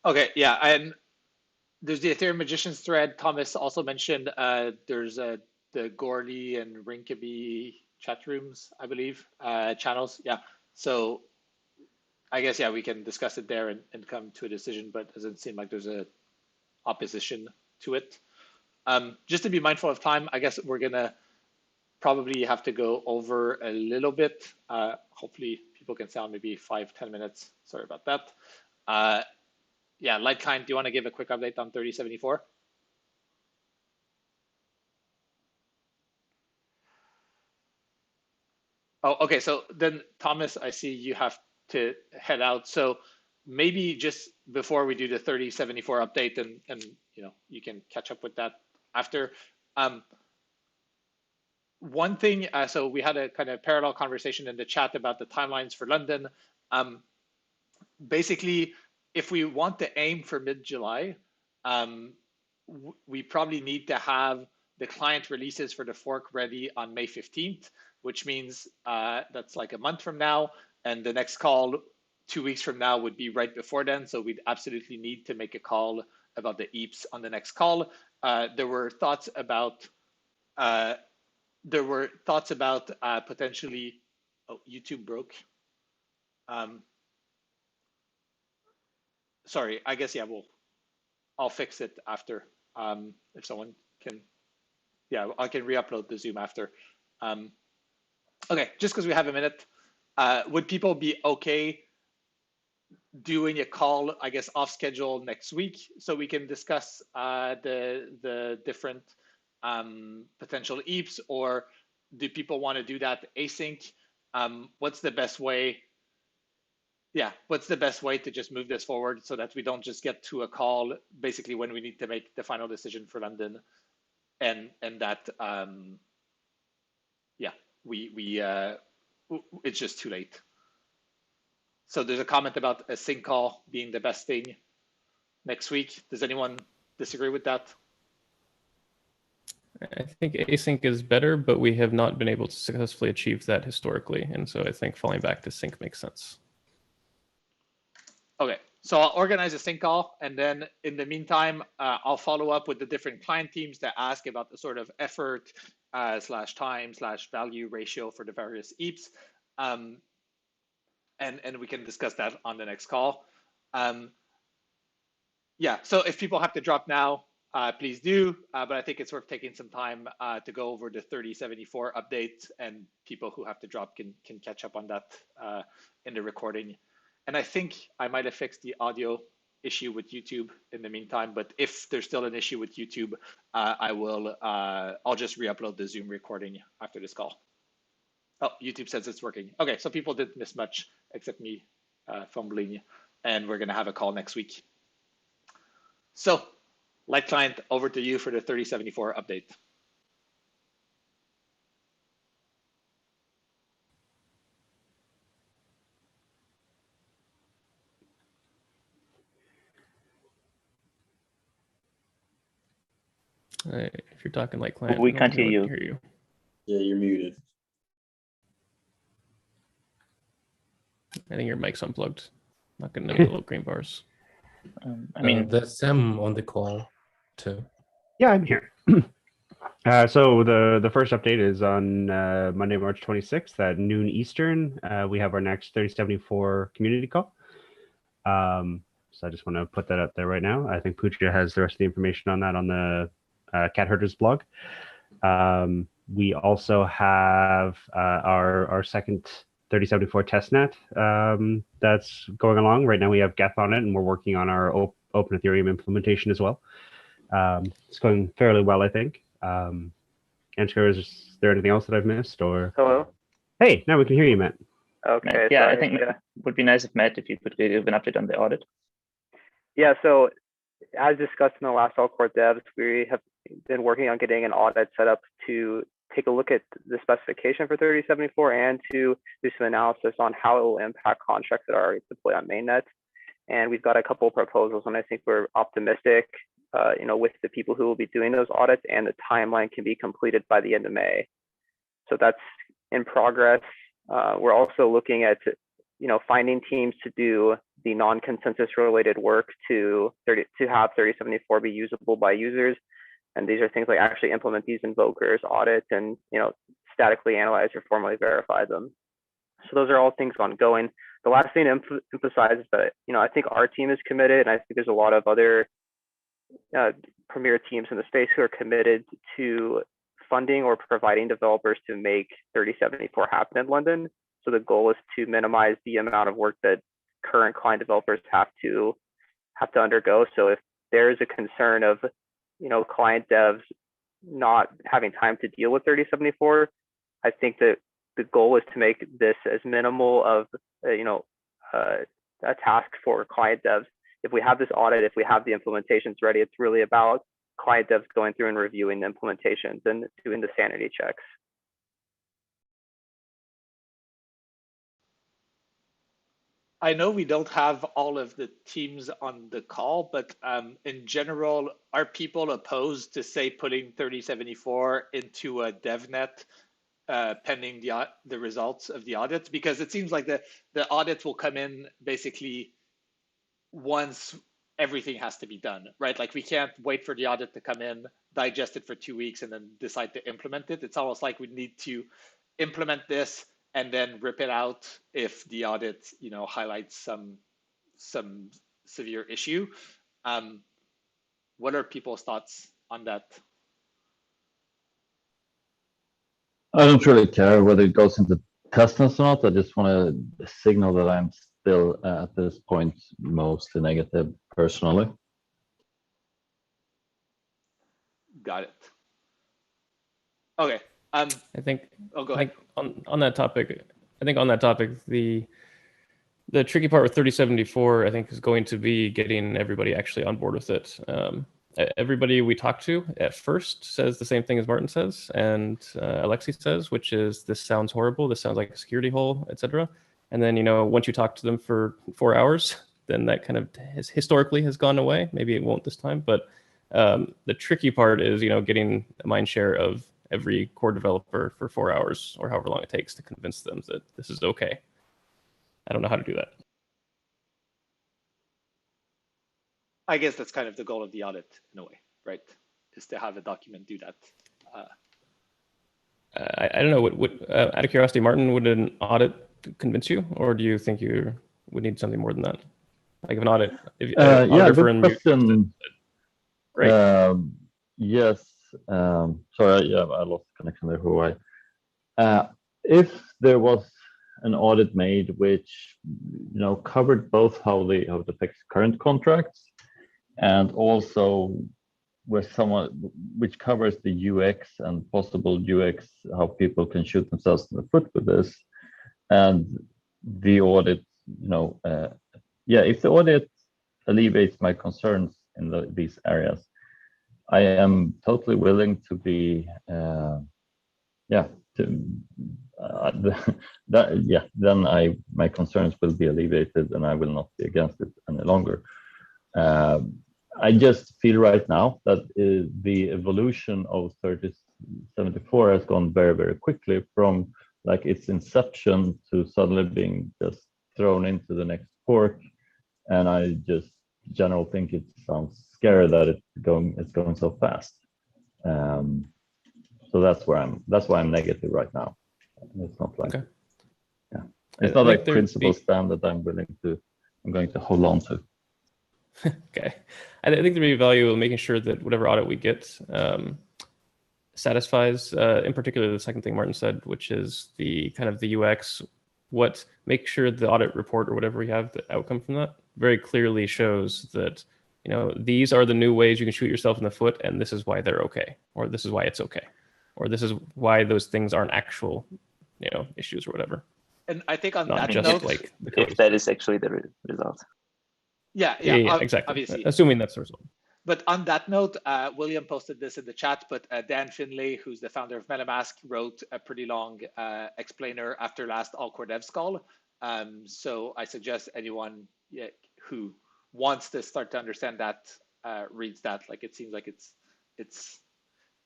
Okay, yeah, and there's the Ethereum Magicians thread. Thomas also mentioned there's the Gordy and Rinkaby chat rooms, I believe, channels. Yeah, so I guess, yeah, we can discuss it there and come to a decision, but it doesn't seem like there's a opposition to it. Just to be mindful of time, I guess we're gonna probably have to go over a little bit. Hopefully people can sound maybe 5-10 minutes. Sorry about that. Yeah, Litecoin, do you want to give a quick update on 3074? Oh, okay. So then, Thomas, I see you have to head out. So maybe just before we do the 3074 update, and you can catch up with that after. One thing, so we had a kind of parallel conversation in the chat about the timelines for London. Basically, if we want to aim for mid-July, we probably need to have the client releases for the fork ready on May 15th, which means that's like a month from now. And the next call 2 weeks from now would be right before then. So we'd absolutely need to make a call about the EAPs on the next call. There were thoughts about potentially, oh, YouTube broke. Sorry, I guess, yeah, I'll fix it after. If someone can, yeah, I can re-upload the Zoom after. Okay, just because we have a minute, would people be okay doing a call, I guess, off schedule next week so we can discuss the different potential EAPs, or do people want to do that async? What's the best way? Yeah, what's the best way to just move this forward so that we don't just get to a call basically when we need to make the final decision for London, and that yeah, it's just too late. So there's a comment about a sync call being the best thing next week. Does anyone disagree with that? I think async is better, but we have not been able to successfully achieve that historically. And so I think falling back to sync makes sense. Okay, so I'll organize a sync call, and then in the meantime, I'll follow up with the different client teams to ask about the sort of effort slash time slash value ratio for the various EAPs. And we can discuss that on the next call. Yeah, so if people have to drop now, please do, but I think it's worth taking some time to go over the 3074 update, and people who have to drop can catch up on that in the recording. And I think I might have fixed the audio issue with YouTube in the meantime, but if there's still an issue with YouTube, I'll just re-upload the Zoom recording after this call. Oh, YouTube says it's working. Okay, so people didn't miss much except me fumbling, and we're gonna have a call next week. So, Light Client, over to you for the 3074 update. If you're talking Light Client, we can't hear you. Yeah, you're muted. I think your mic's unplugged. Not getting the little green bars. I mean, there's Sam on the call too. Yeah, I'm here. So the first update is on Monday, March 26th at noon Eastern. We have our next 3074 community call. So I just want to put that out there right now. I think Pooja has the rest of the information on that on the Cat Herders blog. We also have our second 3074 testnet that's going along. Right now we have Geth on it, and we're working on our open Ethereum implementation as well. It's going fairly well, I think. Ansgar, is there anything else that I've missed? Or hello? Hey, now we can hear you, Matt. Okay. Yeah, I think it would be nice if Matt, if you could give an update on the audit. Yeah, so as discussed in the last All Core Devs, we have been working on getting an audit set up to take a look at the specification for 3074 and to do some analysis on how it will impact contracts that are already deployed on mainnet. And we've got a couple of proposals, and I think we're optimistic, with the people who will be doing those audits, and the timeline can be completed by the end of May. So that's in progress. We're also looking at, finding teams to do the non-consensus related work to have 3074 be usable by users. And these are things like actually implement these invokers, audit, and statically analyze or formally verify them. So those are all things ongoing. The last thing to emphasize is that I think our team is committed, and I think there's a lot of other premier teams in the space who are committed to funding or providing developers to make 3074 happen in London. So the goal is to minimize the amount of work that current client developers have to undergo. So if there is a concern of, client devs not having time to deal with 3074, I think that the goal is to make this as minimal of, a task for client devs. If we have this audit, if we have the implementations ready, it's really about client devs going through and reviewing the implementations and doing the sanity checks. I know we don't have all of the teams on the call, but in general, are people opposed to, say, putting 3074 into a DevNet pending the results of the audits? Because it seems like the audits will come in basically once everything has to be done, right? Like we can't wait for the audit to come in, digest it for 2 weeks, and then decide to implement it. It's almost like we need to implement this and then rip it out if the audit, highlights some severe issue. What are people's thoughts on that? I don't really care whether it goes into testness or not. I just want to signal that I'm still at this point mostly negative personally. Got it. Okay. I think. Oh, go ahead. On that topic, the tricky part with 3074, I think, is going to be getting everybody actually on board with it. Everybody we talk to at first says the same thing as Martin says and Alexi says, which is this sounds horrible, this sounds like a security hole, etc. And then, once you talk to them for 4 hours, then that kind of historically has gone away. Maybe it won't this time, but the tricky part is, getting a mind share of every core developer for 4 hours or however long it takes to convince them that this is okay. I don't know how to do that. I guess that's kind of the goal of the audit in a way, right? Is to have a document do that. I don't know. Out of curiosity, Martin, would an audit convince you, or do you think you would need something more than that? Like if an audit, Yeah, good question. Great. Yes. Sorry, I lost connection there for a while. If there was an audit made which covered both how it affects current contracts and also which covers the UX and possible UX, how people can shoot themselves in the foot with this, and the audit, if the audit alleviates my concerns in these areas, I am totally willing to be, then my concerns will be alleviated and I will not be against it any longer. I just feel right now that the evolution of 3074 has gone very, very quickly from like its inception to suddenly being just thrown into the next fork. And I just generally think it sounds scary that it's going so fast. So that's why I'm negative right now. It's not like, okay. Yeah, it's not like principle stand that I'm going to hold on to. Okay, I think there'd be value in making sure that whatever audit we get satisfies, in particular, the second thing Martin said, which is the kind of the UX. Make sure the audit report or whatever we have, the outcome from that, very clearly shows that these are the new ways you can shoot yourself in the foot, and this is why they're okay, or this is why it's okay, or this is why those things aren't actual, issues or whatever. And I think on Not that just note, like if that is actually the result. Yeah, exactly. Obviously. Assuming that's the result. But on that note, William posted this in the chat, but Dan Finlay, who's the founder of MetaMask, wrote a pretty long explainer after last All Core Devs call. So I suggest anyone who wants to start to understand that reads that. Like it seems like it's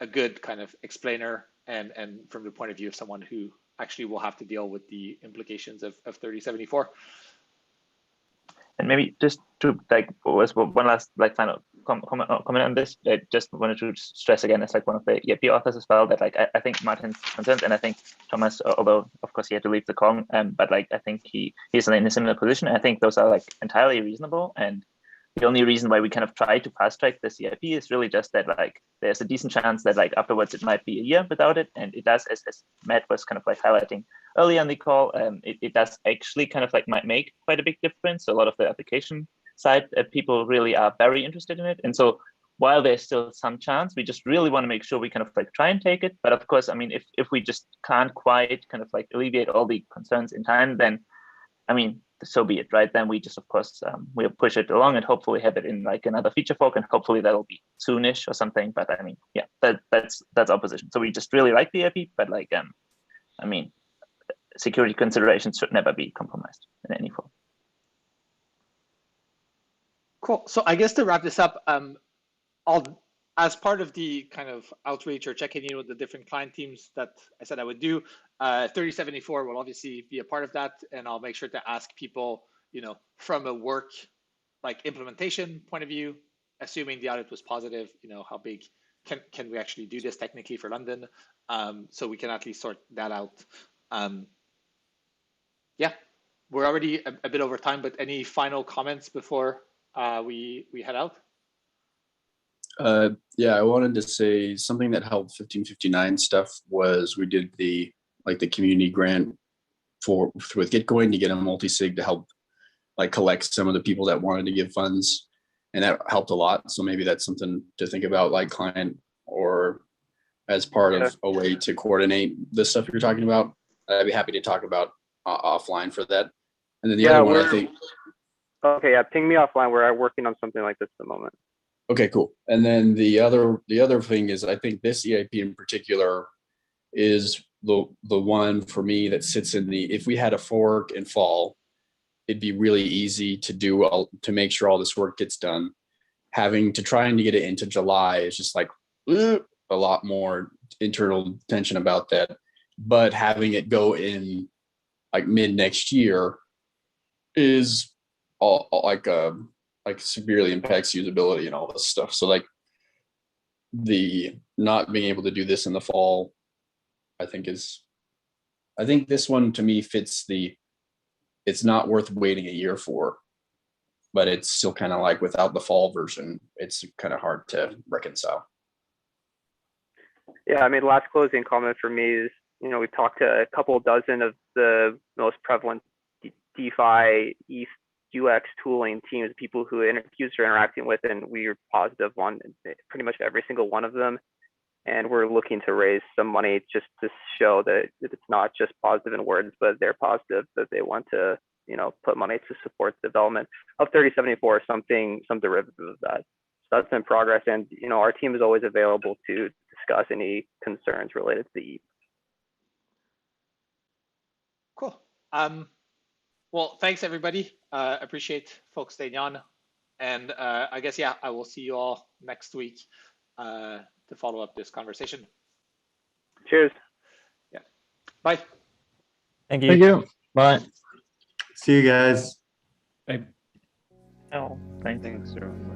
a good kind of explainer, and from the point of view of someone who actually will have to deal with the implications of 3074. And maybe just to one last final comment on this. I just wanted to stress again, as one of the EIP authors as well, that I think Martin's concerns, and I think Thomas, although of course he had to leave the call, but I think he's in a similar position. I think those are entirely reasonable, and the only reason why we kind of try to fast track the CIP is really just that like there's a decent chance that like afterwards it might be a year without it, and it does, as Matt was kind of like highlighting earlier on the call, it does actually kind of like might make quite a big difference. So a lot of the application side people really are very interested in it, and so while there's still some chance, we just really want to make sure we kind of like try and take it. But of course, I mean, if we just can't quite kind of like alleviate all the concerns in time, then I mean, so be it, right? Then we just, of course, we'll push it along and hopefully have it in like another feature fork, and hopefully that'll be soonish or something. But I mean, yeah, that's our position. So we just really like the IP, but like, I mean, security considerations should never be compromised in any form. Cool. So I guess to wrap this up, as part of the kind of outreach or checking in with the different client teams that I said I would do, 3074 will obviously be a part of that, and I'll make sure to ask people, you know, from a work like implementation point of view, assuming the audit was positive, you know, how big can we actually do this technically for London? So we can at least sort that out. Yeah, we're already a bit over time, but any final comments before we head out? Yeah, I wanted to say something that helped 1559 stuff was we did the community grant with Gitcoin to get a multi-sig to help like collect some of the people that wanted to give funds, and that helped a lot. So maybe that's something to think about, like client or as part of a way to coordinate the stuff you're talking about. I'd be happy to talk about offline for that. And then the other one, I think. Okay, yeah, ping me offline. We're working on something like this at the moment. Okay, cool. And then the other thing is, I think this EIP in particular is the one for me that sits in the, if we had a fork in fall, it'd be really easy to do to make sure all this work gets done. Having to trying to get it into July is just like a lot more internal tension about that. But having it go in like mid next year is all like severely impacts usability and all this stuff. So like the not being able to do this in the fall, I think this one to me fits it's not worth waiting a year for, but it's still kind of like without the fall version, it's kind of hard to reconcile. Yeah, I mean, last closing comment for me is, you know, we talked to a couple dozen of the most prevalent DeFi ETH UX tooling teams, people who users are interacting with, and we are positive on pretty much every single one of them. And we're looking to raise some money just to show that it's not just positive in words, but they're positive, that they want to, you know, put money to support the development of 3074 or some derivative of that. So that's in progress, and you know, our team is always available to discuss any concerns related to the ETH. Cool. Well, thanks everybody. Appreciate folks staying on, and I guess yeah, I will see you all next week to follow up this conversation. Cheers. Yeah. Bye. Thank you. Thank you. Bye. See you guys. Bye. Oh, thanks everyone.